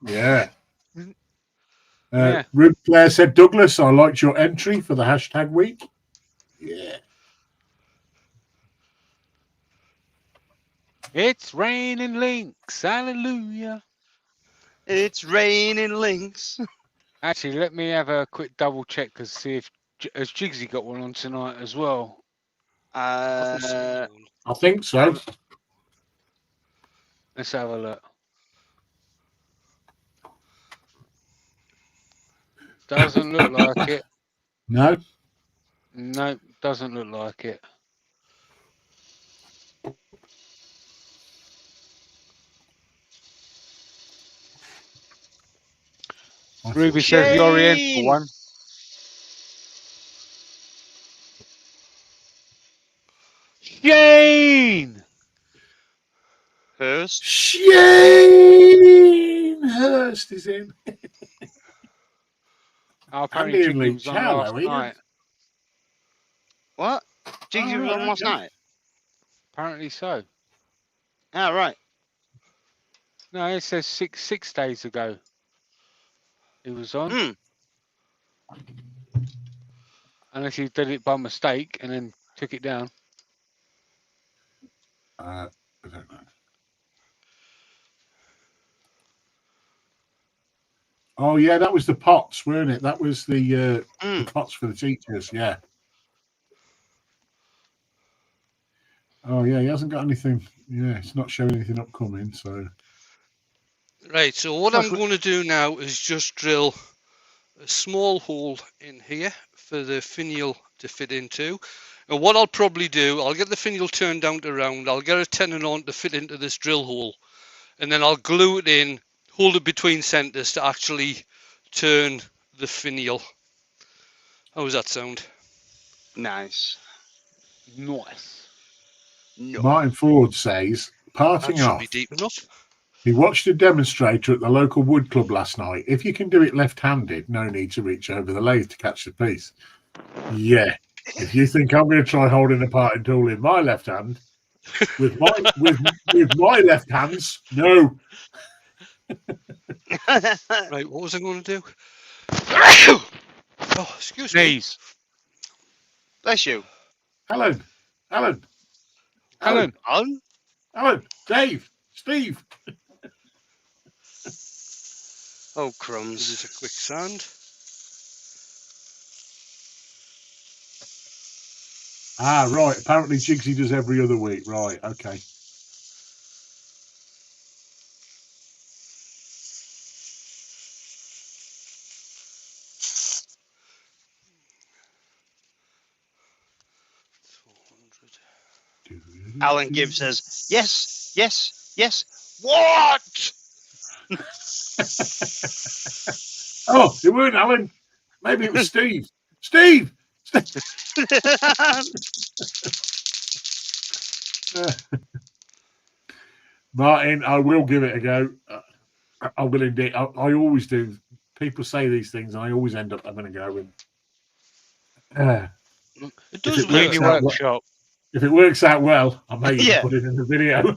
Yeah. Yeah. Rude Claire said, "Douglas, I liked your entry for the hashtag week." Yeah. It's raining links. Hallelujah. It's raining links. Actually, let me have a quick double check because see if has Jigsy got one on tonight as well. I think so. Let's have a look. Doesn't look like it. No. No, doesn't look like it. Ruby says the Oriental one. Shane! Hurst. Shane Hurst is in. Apparently Jigsy was on last Ian. night. What? Jigsy was on last night? Apparently so. Ah, right. No, it says six days ago. He was on. Unless he did it by mistake and then took it down. I don't know. Oh yeah, that was the pots, weren't it? That was the pots for the teachers. Yeah. Oh yeah, he hasn't got anything. Yeah, it's not showing anything upcoming. So. Right. So what I'm going to do now is just drill a small hole in here for the finial to fit into. And what I'll probably do, I'll get the finial turned down to round. I'll get a tenon on to fit into this drill hole, and then I'll glue it in, hold it between centres to actually turn the finial. How does that sound? Nice. Nice. No. Martin Ford says, parting That should off. be deep enough. He watched a demonstrator at the local wood club last night. If you can do it left-handed, no need to reach over the lathe to catch the piece. Yeah. If you think I'm going to try holding a parting tool in my left hand, with my left hands, no. Right, what was I going to do? Oh, excuse me. Bless you. Alan, Alan. Dave, Steve. Oh, Give crumbs. this a quick sand. Ah, right. Apparently Jigsy does every other week. Right, okay. Alan Gibbs says, yes, yes, yes. What? Oh, it weren't Alan. Maybe it was Steve. Steve! Martin, I will give it a go. I will indeed. I always do. People say these things, and I always end up having a go. And It does if it work. works Cleany out Workshop. if it works out well, I may even Yeah. put it in the video.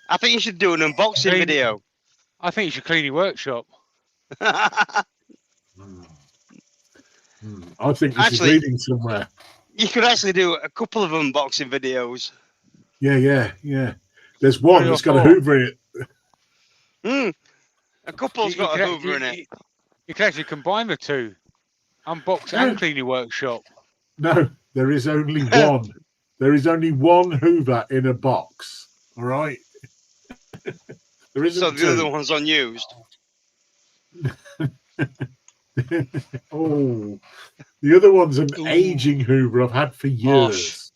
I think you should do an unboxing Clean- video. I think you should Cleany Workshop. I think this Actually- is leading somewhere. You could actually do a couple of unboxing videos. Yeah. There's one 3 or that's got a 4. Hoover in it. A couple's got a Hoover in it. You can actually combine the two. Unbox and Cleany Workshop. No, there is only one. There is only one Hoover in a box. All right. There isn't So the two. other one's unused. Oh, the other one's an Ooh. aging Hoover I've had for years.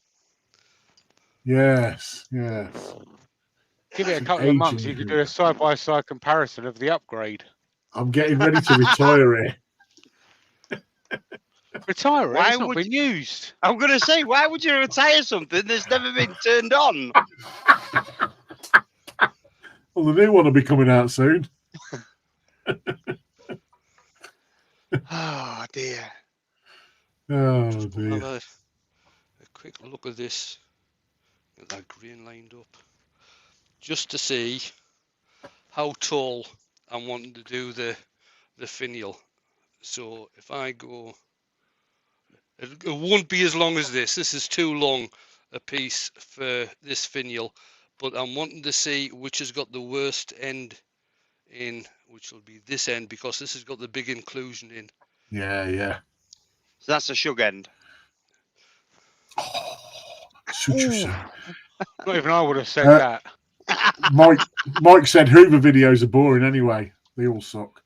Yes. Give it a An couple of months. aging You could do a side-by-side comparison of the upgrade. I'm getting ready to retire here. Retire it. Why It's not would been used. I'm going to say, why would you retire something that's never been turned on? Well, the new one will be coming out soon. Oh, dear. Oh, Have dear. a quick look at this. Get that grain lined up. Just to see how tall I'm wanting to do the finial. So if I go, it won't be as long as this. This is too long a piece for this finial, but I'm wanting to see which has got the worst end in, which will be this end, because this has got the big inclusion in. Yeah. So that's a shug end. Suit yourself. Not even I would have said that. Mike said Hoover videos are boring anyway. They all suck.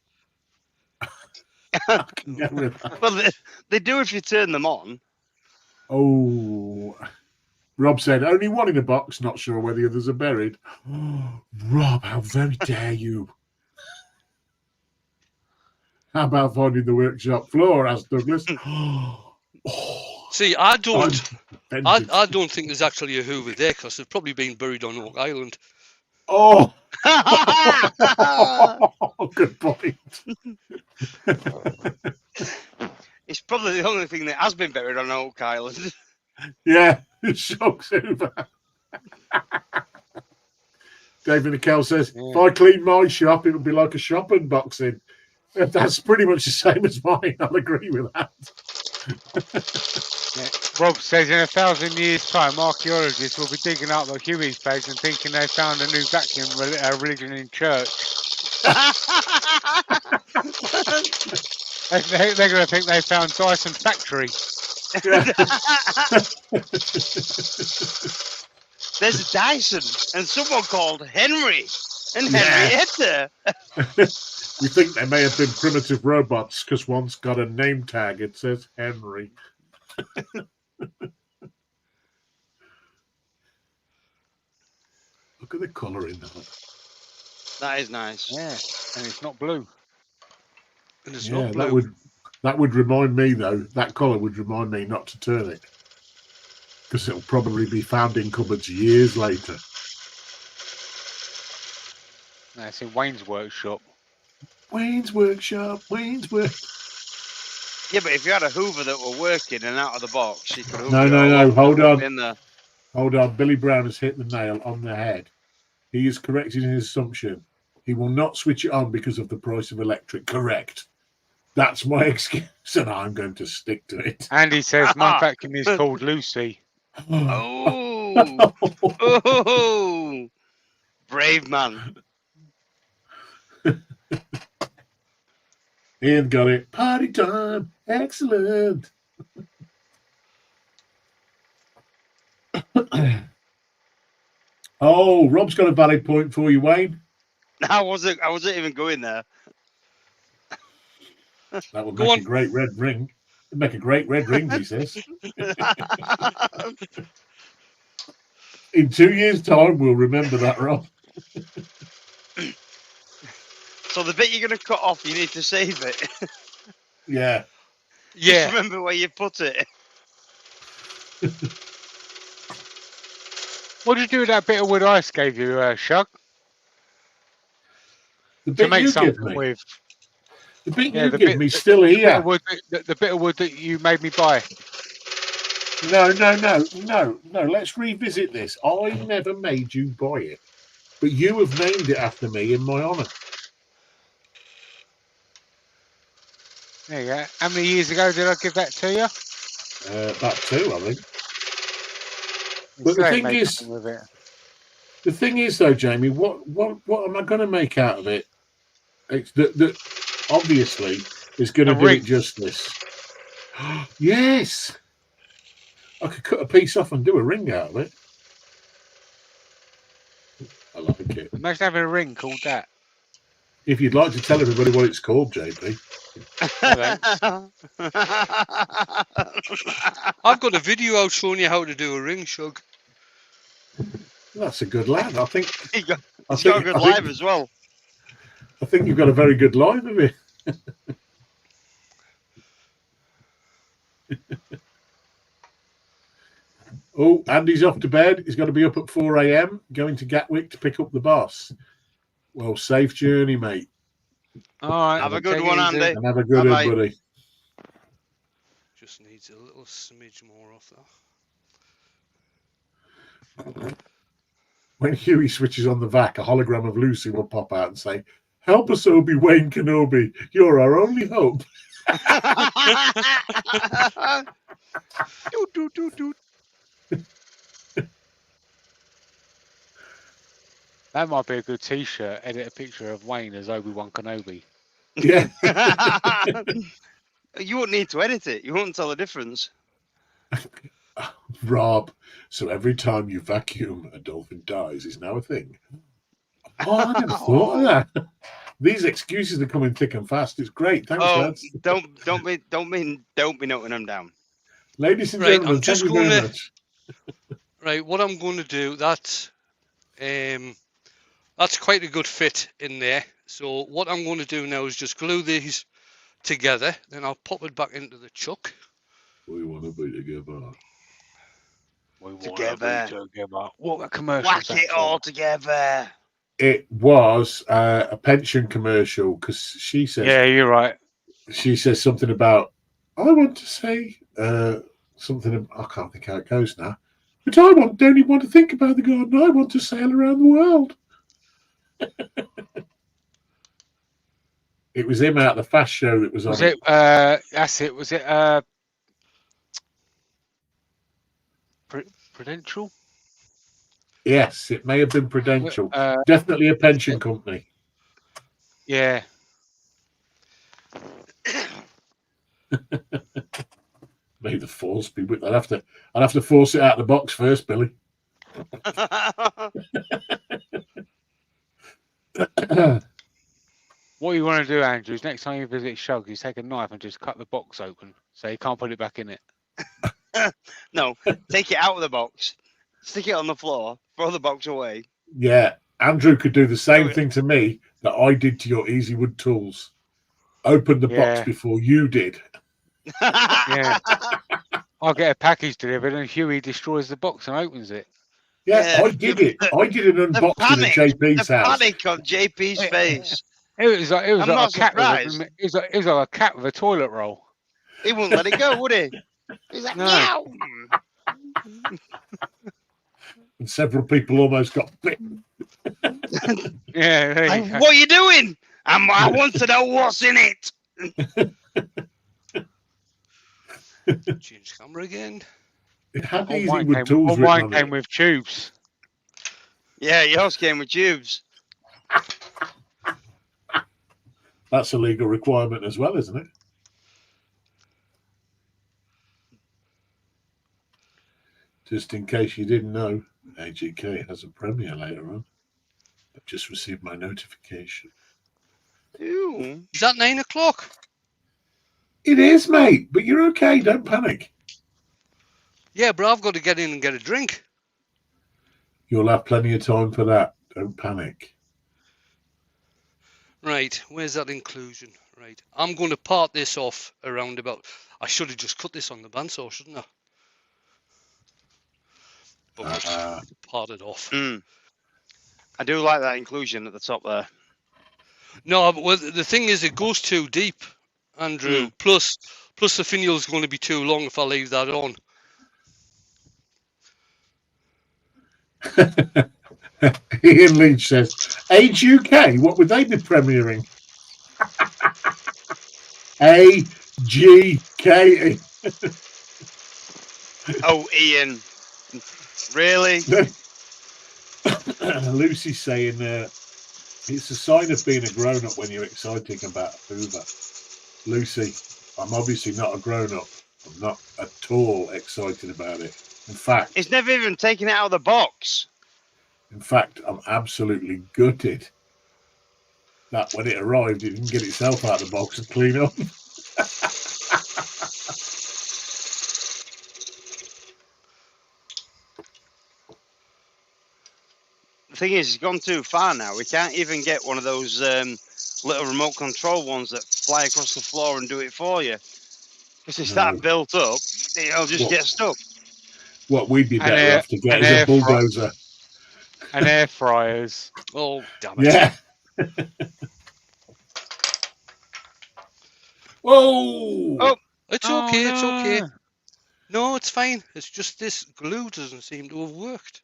I can get with that. Well, they do if you turn them on. Oh, Rob said only one in a box. Not sure where the others are buried. Rob, how very dare you? How about finding the workshop floor? Asked Douglas. See, I don't think there's actually a Hoover there, because they've probably been buried on Oak Island. Oh, good point. It's probably the only thing that has been buried on Oak Island. Yeah, shocks Hoover. David Nickel says, if I clean my shop, it'll be like a shop unboxing. That's pretty much the same as mine. I'll agree with that. Rob says in 1,000 years' time, archaeologists will be digging up the Huey's page and thinking they found a new vacuum religion in church. They're going to think they found Dyson Factory. There's a Dyson and someone called Henry and Henrietta. We think they may have been primitive robots because one's got a name tag. It says Henry. Look at the colour in that. That is nice. Yeah, and it's not blue. And it's not blue. That would remind me, though, that colour would remind me not to turn it. Because it'll probably be found in cupboards years later. That's in Wayne's workshop. Wayne's Workshop. Yeah, but if you had a Hoover that were working and out of the box, you could Hoover No. Hold on. in there. Hold on. Billy Brown has hit the nail on the head. He is correct in his assumption. He will not switch it on because of the price of electric. Correct. That's my excuse, and I'm going to stick to it. Andy says my vacuum is called Lucy. Oh, oh, brave man. Ian got it. Party time. Excellent. Oh, Rob's got a valid point for you, Wayne. I wasn't even going there. That would Go make on. a great red ring. It'd make a great red ring, he says. In 2 years' time, we'll remember that, Rob. So the bit you're going to cut off, you need to save it. Yeah. Just remember where you put it. What did you do with that bit of wood ice gave you, Shug? The To bit make you give something me. with. The bit Yeah, you the give bit, me still the bit here. of wood, the bit of wood that you made me buy. No. Let's revisit this. I never made you buy it, but you have named it after me in my honour. There you go. How many years ago did I give that to you? About 2, I think. You But still the ain't thing made is, nothing with it. the thing is, though, Jamie, what am I going to make out of it? It's that obviously is going to A do ring. it justice. Yes, I could cut a piece off and do a ring out of it. I like it. Imagine having a ring called that. If you'd like to tell everybody what it's called, JP. I've got a video out showing you how to do a ring, Shug. That's a good lad. I think. He's got a good live as well. I think you've got a very good live of it. Oh, Andy's off to bed. He's got to be up at 4 a.m. going to Gatwick to pick up the boss. Well, safe journey, mate. All right. Have a good one, Andy. And have a good one, buddy. Just needs a little smidge more off that. When Huey switches on the vac, a hologram of Lucy will pop out and say, "Help us, Obi-Wan Kenobi. You're our only hope." That might be a good T-shirt. Edit a picture of Wayne as Obi-Wan Kenobi. Yeah. You won't need to edit it. You won't tell the difference. Rob, so every time you vacuum, a dolphin dies is now a thing. Oh, I never thought of that. These excuses are coming thick and fast. It's great. Thanks, lads. Don't be noting them down. Ladies and Right, gentlemen, I'm just thank you very gonna- much. Right, what I'm going to do, that's quite a good fit in there. So what I'm going to do now is just glue these together, then I'll pop it back into the chuck. We want to be together. Together. What a commercial! Whack it all together. It was a pension commercial because she says, Yeah, you're right. she says something about, I want to say something, I can't think how it goes now, but I don't even want to think about the garden. I want to sail around the world. It was him out the fast show that was on. Was it? That's it. Was it? Prudential. Yes, it may have been Prudential. Definitely a pension company. Yeah. May the force be with. I'd have to force it out of the box first, Billy. What you want to do, Andrew, is next time you visit Shug, you take a knife and just cut the box open, so you can't put it back in it. No, take it out of the box, stick it on the floor, throw the box away. Yeah, Andrew could do the same thing to me that I did to your Easy Wood tools. Open the box before you did. Yeah. I'll get a package delivered and Huey destroys the box and opens it. Yeah, I did it. I did an unboxing at JP's house. The panic on JP's face. It was like I'm not a cat. surprised. It was like a cat with a toilet roll. He wouldn't let it go, would he? He's like, no. And several people almost got bitten. Yeah. There you go. What are you doing? I want to know what's in it. Change camera again. It had All easy mine wood came, tools all written mine on came it. with tubes. Yeah, yours came with tubes. That's a legal requirement as well, isn't it? Just in case you didn't know, AGK has a premiere later on. I've just received my notification. Ooh. Is that 9 o'clock? It is, mate, but you're okay. Don't panic. Yeah, but I've got to get in and get a drink. You'll have plenty of time for that. Don't panic. Right, where's that inclusion? Right, I'm going to part this off around about. I should have just cut this on the bandsaw, shouldn't I? But part it off. I do like that inclusion at the top there. No, but well, the thing is, it goes too deep, Andrew. Plus the finial's going to be too long if I leave that on. Ian Lynch says, Age UK, what would they be premiering? AGK. Oh, Ian. Really? Lucy's saying it's a sign of being a grown-up when you're excited about Hoover. Lucy, I'm obviously not a grown-up. I'm not at all excited about it. In fact... It's never even taken it out of the box. In fact, I'm absolutely gutted that when it arrived, it didn't get itself out of the box and clean up. The thing is, it's gone too far now. We can't even get one of those little remote control ones that fly across the floor and do it for you. Because it's that built up, it'll just get stuck. What we'd be better off to get is a bulldozer. And air fryers. Oh, damn it. Yeah. Whoa! Oh, it's okay, it's okay. No, it's fine. It's just this glue doesn't seem to have worked.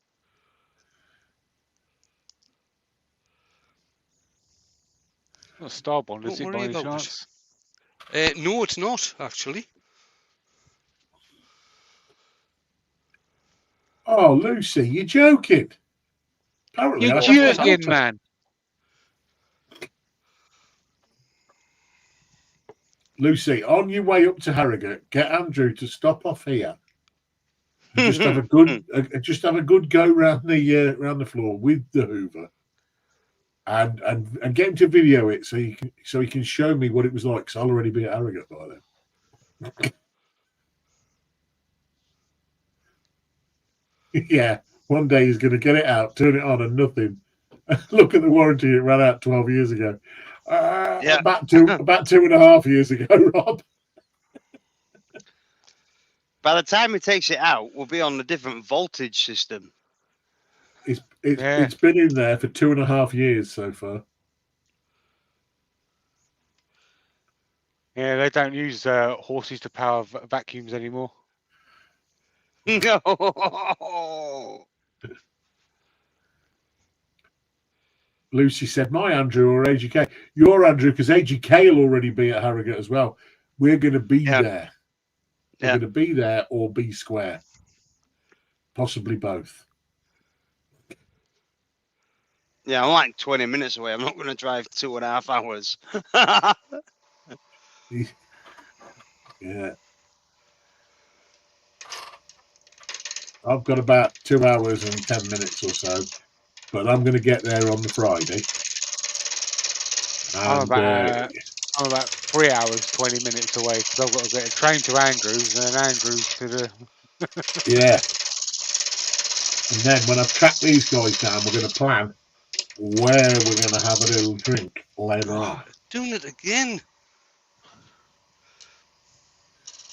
Not Starbond, is Don't it, by worry any about chance? it. No, it's not, actually. Oh, Lucy, you're joking. Apparently, You're I have to joking, man. Lucy, on your way up to Harrogate, get Andrew to stop off here. And just have a good go round the floor with the Hoover, and get him to video it so he can show me what it was like. Because I'll already be at Harrogate by then. Yeah, one day he's going to get it out, turn it on, and nothing. Look at the warranty; it ran out 12 years ago. About 2.5 years ago, Rob. By the time he takes it out, we'll be on a different voltage system. It's been in there for 2.5 years so far. Yeah, they don't use horses to power vacuums anymore. No. Lucy said, my Andrew or AGK. Your Andrew, because AGK will already be at Harrogate as well. We're going to be there. We're going to be there or be square. Possibly both. Yeah, I'm like 20 minutes away. I'm not going to drive 2.5 hours. Yeah. I've got about 2 hours and 10 minutes or so, but I'm going to get there on the Friday. I'm about 3 hours, 20 minutes away because I've got to get a train to Andrews and then Andrews to the... Yeah. And then when I've tracked these guys down, we're going to plan where we're going to have a little drink later on. Doing it again.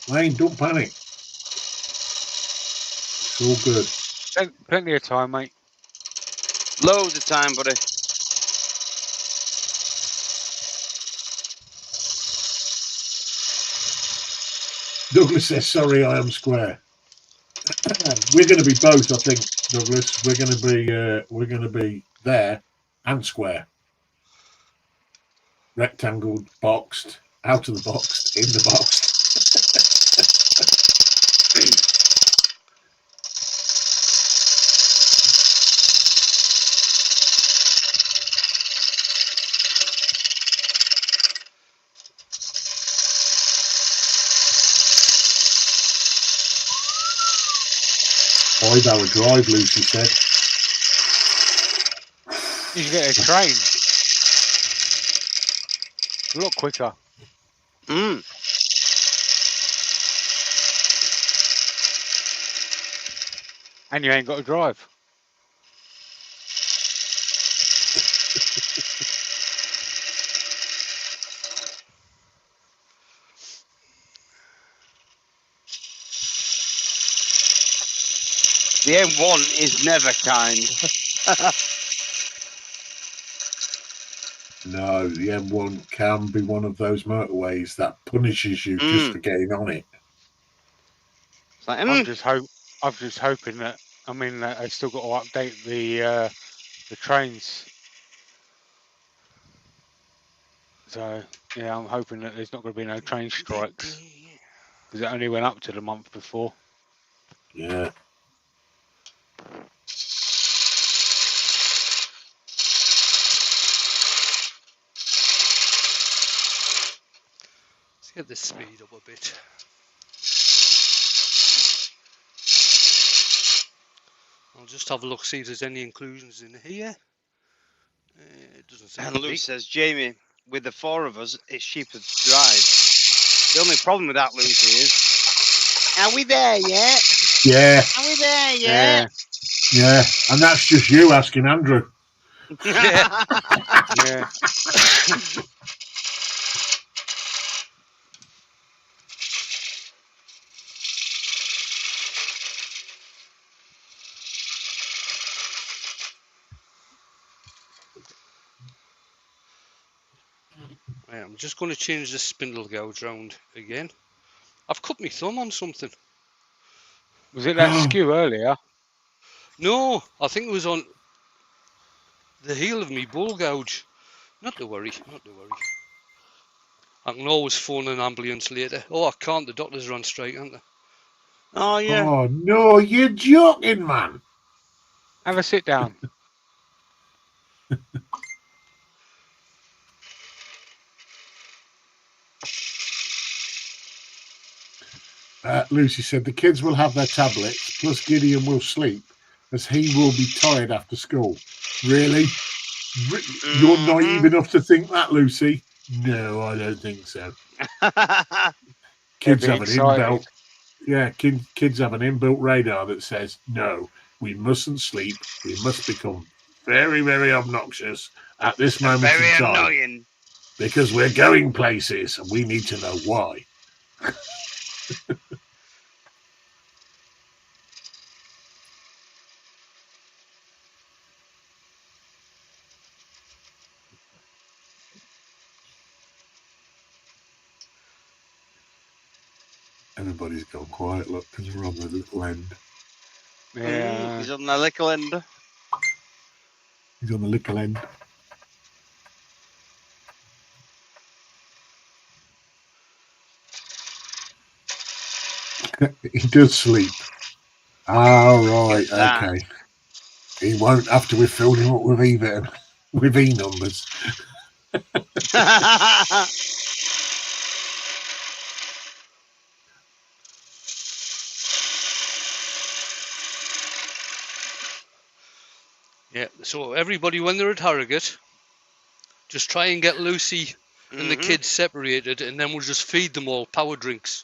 Wayne, don't panic. It's all good. Plenty of time, mate. Loads of time, buddy. Douglas says, sorry, I am square. We're going to be both, I think, Douglas. We're going to be there and square. Rectangle, boxed, out of the box, in the box. 5-hour drive, Lucy said. You should get a train. A lot quicker. Mm. And you ain't got to drive. The M1 is never kind. No, the M1 can be one of those motorways that punishes you just for getting on it. It's like, I'm just hoping that. I mean, they still got to update the trains. So yeah, I'm hoping that there's not going to be no train strikes because it only went up to the month before. Yeah. Let's get this speed up a bit. I'll just have a look, see if there's any inclusions in here. It doesn't seem and to Luke be. says, Jamie, with the 4 of us, it's cheaper to drive. The only problem with that, Lucy, is, are we there yet? Yeah. Are we there yet? Yeah. And that's just you asking Andrew. Yeah. Yeah. Right, I'm just going to change the spindle gouge round again. I've cut my thumb on something. Was it that skew earlier? No, I think it was on the heel of me bull gouge. Not to worry, not to worry. I can always phone an ambulance later. Oh, I can't. The doctors are on strike, aren't they? Oh, yeah. Oh, no, you're joking, man. Have a sit down. Lucy said the kids will have their tablets, plus Gideon will sleep, as he will be tired after school. Really? You're naive enough to think that, Lucy? No, I don't think so. Kids have an inbuilt. Yeah, kids have an inbuilt radar that says, no, we mustn't sleep. We must become very, very obnoxious at this moment Very in time. annoying. Because we're going places and we need to know why. Everybody's gone quiet, look, because we're on the little end. Yeah. He's on the little end. He's on the little end. He does sleep. Ah, right, okay. He won't after we've filled him up with E numbers. Yeah, so everybody, when they're at Harrogate, just try and get Lucy and the kids separated, and then we'll just feed them all power drinks.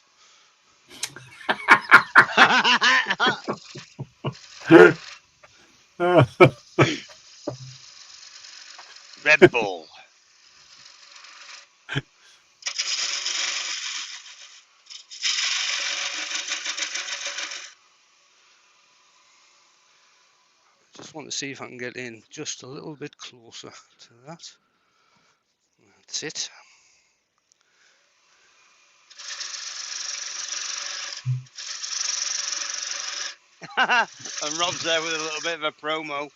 Red Bull. Just want to see if I can get in just a little bit closer to that. That's it. And Rob's there with a little bit of a promo.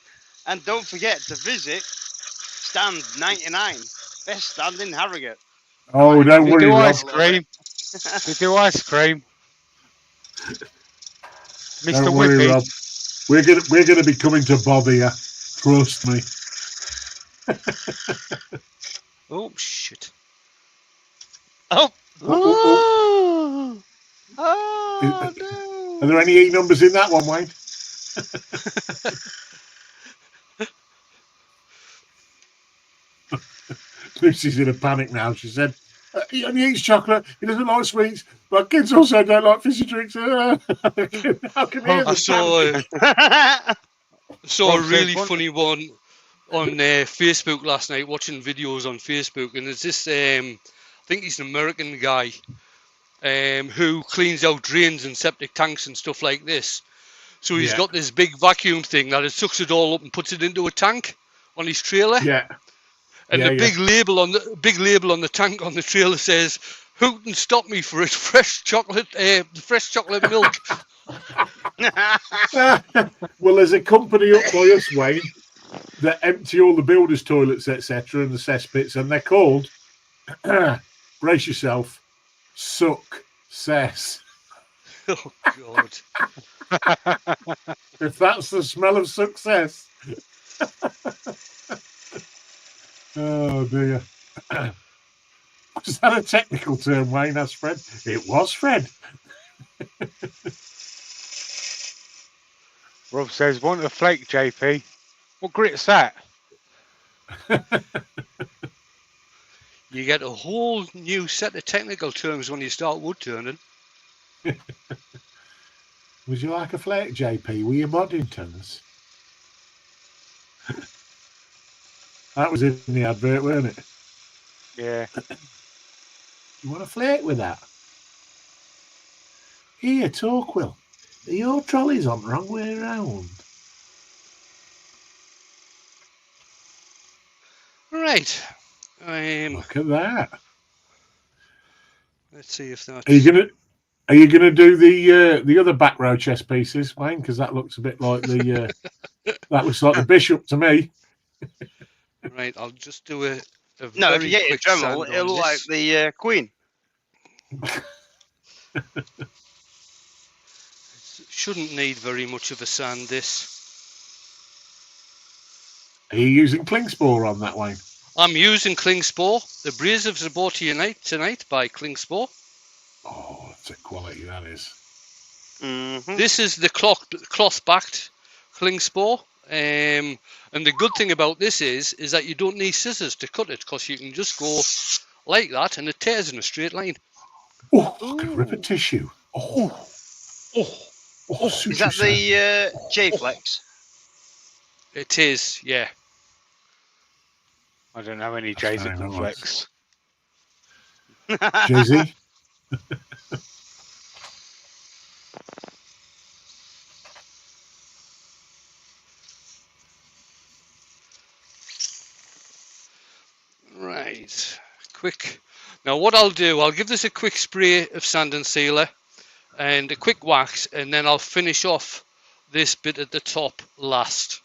And don't forget to visit Stand 99, best stand in Harrogate. Oh, don't worry, Rob. Ice cream. They do ice cream. Mr. Don't worry, Whippy. Rob. We're gonna be coming to bother you. Trust me. Oh shit! Oh. Oh, Oh no! Are there any E numbers in that one, Wayne? Lucy's in a panic now. She said, he only eats chocolate. He doesn't like sweets. But kids also don't like fizzy drinks. How can he I saw Rob a says really one- funny one on Facebook last night, watching videos on Facebook, and there's this, I think he's an American guy, who cleans out drains and septic tanks and stuff like this. So he's got this big vacuum thing that it sucks it all up and puts it into a tank on his trailer. Yeah. And the big label on the tank on the trailer says, "Who can stop me for it? Fresh chocolate milk." Well, there's a company up by us, Wayne, that empty all the builders' toilets, etc., and the cesspits, and they're called, brace yourself, Success. Oh God! If that's the smell of success. Oh dear. Was that a technical term, Wayne? That's Fred. It was Fred. Rob says, want a flake, JP. What grit's that? You get a whole new set of technical terms when you start wood turning. Would you like a flake, JP? Were you Boddingtons? That was in the advert, weren't it? Yeah. You want a flake with that? Here, Torquil. Are your trolleys on the wrong way around? Right. Look at that. Let's see if that's. Are you gonna do the other back row chess pieces, Wayne? Because that looks a bit like the that looks like the bishop to me. Right, I'll just do a No, if very you get your quick Dremel, sand it'll on look like this. the Queen. Shouldn't need very much of a sand, this. Are you using Klingspor on that, Wayne? I'm using Klingspor. The abrasives are bought tonight by Klingspor. Oh, that's a quality, that is. Mm-hmm. This is the cloth-backed Klingspor. And the good thing about this is that you don't need scissors to cut it, because you can just go like that and it tears in a straight line. Oh, I could rip a tissue. Oh, Is that the J-Flex? It is, yeah. I don't know any J's that can nice. flex. Jay-Z? Right, quick. Now what I'll do, I'll give this a quick spray of sand and sealer and a quick wax, and then I'll finish off this bit at the top last,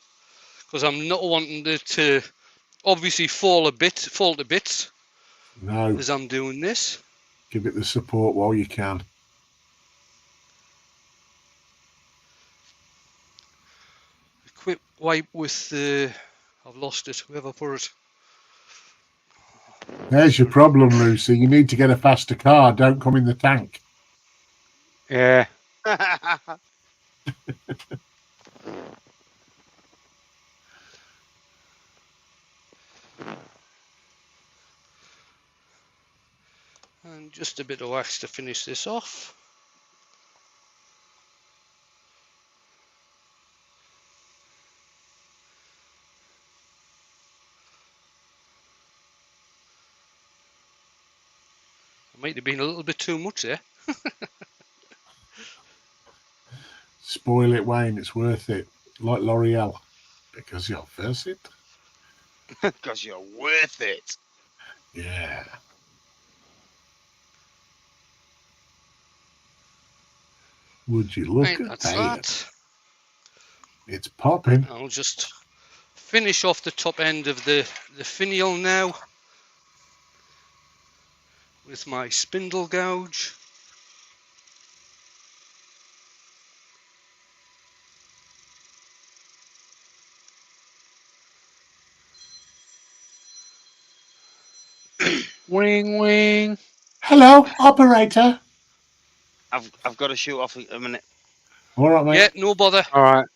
because I'm not wanting it to obviously fall to bits No. as I'm doing this. Give it the support while you can. A quick wipe with the... I've lost it, wherever I put it. There's your problem, Lucy. You need to get a faster car. Don't come in the tank. Yeah. And just a bit of wax to finish this off. Might have been a little bit too much there. Spoil it, Wayne. It's worth it. Like L'Oreal. Because you're worth it. Because you're worth it. Yeah. Would you look Right, at that's that. It's popping. I'll just finish off the top end of the finial now with my spindle gouge. Wing, wing. Hello, operator. I've got to shoot off a minute. All right, mate. Yeah, no bother. All right.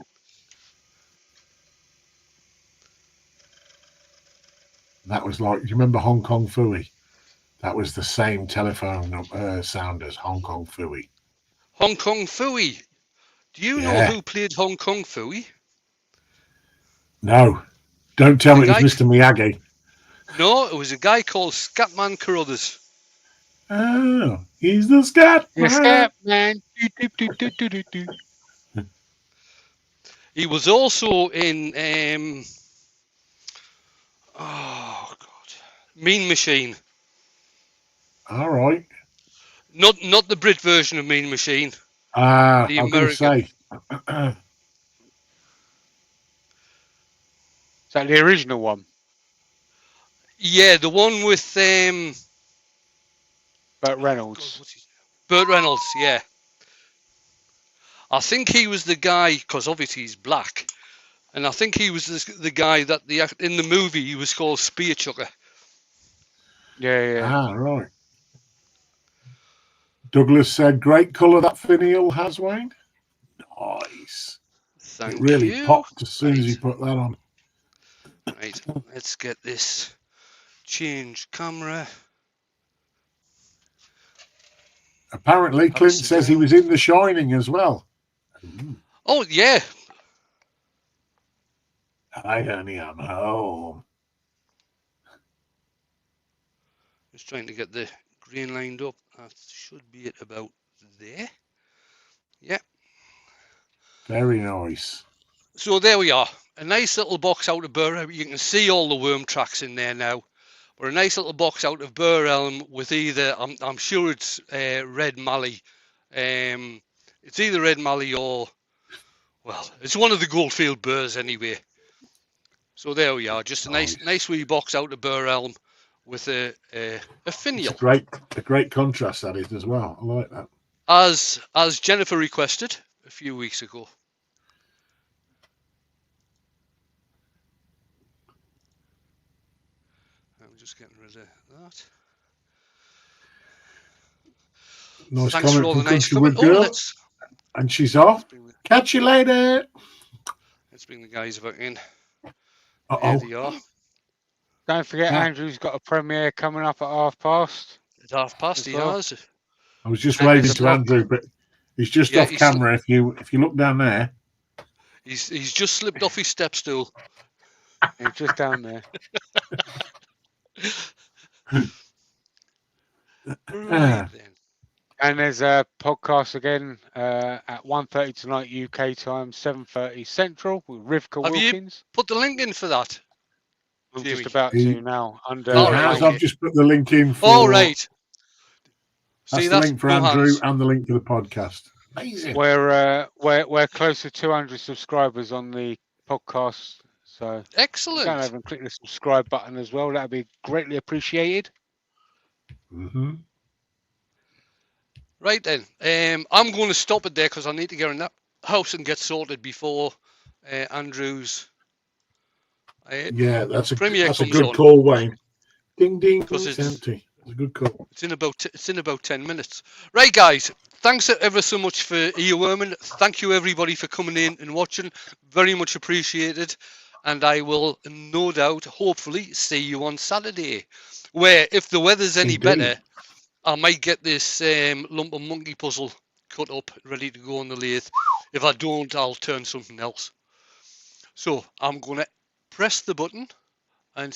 That was like, do you remember Hong Kong Phooey? That was the same telephone sound as Hong Kong Phooey. Hong Kong Phooey. Do you know Yeah. who played Hong Kong Phooey? No, don't tell The me it guy. was Mr. Miyagi. No, it was a guy called Scatman Carruthers. Oh, he's the scat Yes, man. yeah, man. Do. He was also in oh god, Mean Machine. All right. Not the Brit version of Mean Machine. I The was going to American. say. Is that the original one? Yeah, the one with Burt God, Reynolds. what's his Burt Reynolds. Yeah, I think he was the guy because obviously he's black, and I think he was the guy that in the movie he was called Spear Chucker. Yeah. Right. Douglas said, great colour that finial has, Wayne. Nice. Thank It really you. popped as soon as Right. he put that on. Right, let's get this. Change camera. Apparently, Clint says he was in The Shining as well. Oh, yeah. Hi, honey, I'm home. Just trying to get the green lined up. That should be at about there. Yeah. Very nice. So there we are. A nice little box out of Burr. You can see all the worm tracks in there now. But a nice little box out of Burr Elm with either, I'm sure it's red mallee. It's either red mallee or, well, it's one of the Goldfield burrs anyway. So there we are. Just a nice wee box out of Burr Elm with a finial. It's a great contrast that is as well. I like that. As Jennifer requested a few weeks ago. I'm just getting rid of that. Nice Thanks for comment all from the nice Countrywood comments. Girl. And she's off. Catch you later. Let's bring the guys back in. Uh-oh. There they are. Don't forget, Andrew's got a premiere coming up at 30:30. At 30:30, he has. I was just waving to Andrew, but he's just off camera. If you look down there, he's just slipped off his step stool. He's just down there. Right then. And there's a podcast again at 1:30 tonight UK time, 7:30 Central with Rivka Have Wilkins. you put the link in for that? I'm Jamie? just about to now. Under I've just put the link in for. All right. That's the link for Andrew and the link to the podcast. Amazing. We're close to 200 subscribers on the podcast, so excellent. Go over and click the subscribe button as well. That'd be greatly appreciated. Mm-hmm. Right then, I'm going to stop it there because I need to get in that house and get sorted before Andrew's that's a premiere good on. call, Wayne. Ding ding, because it's empty. It's a good call. It's in about 10 minutes. Right, guys. Thanks ever so much for earworming. Thank you everybody for coming in and watching. Very much appreciated. And I will no doubt, hopefully, see you on Saturday, where if the weather's any better, I might get this lump of monkey puzzle cut up, ready to go on the lathe. If I don't, I'll turn something else. So I'm going to press the button and see.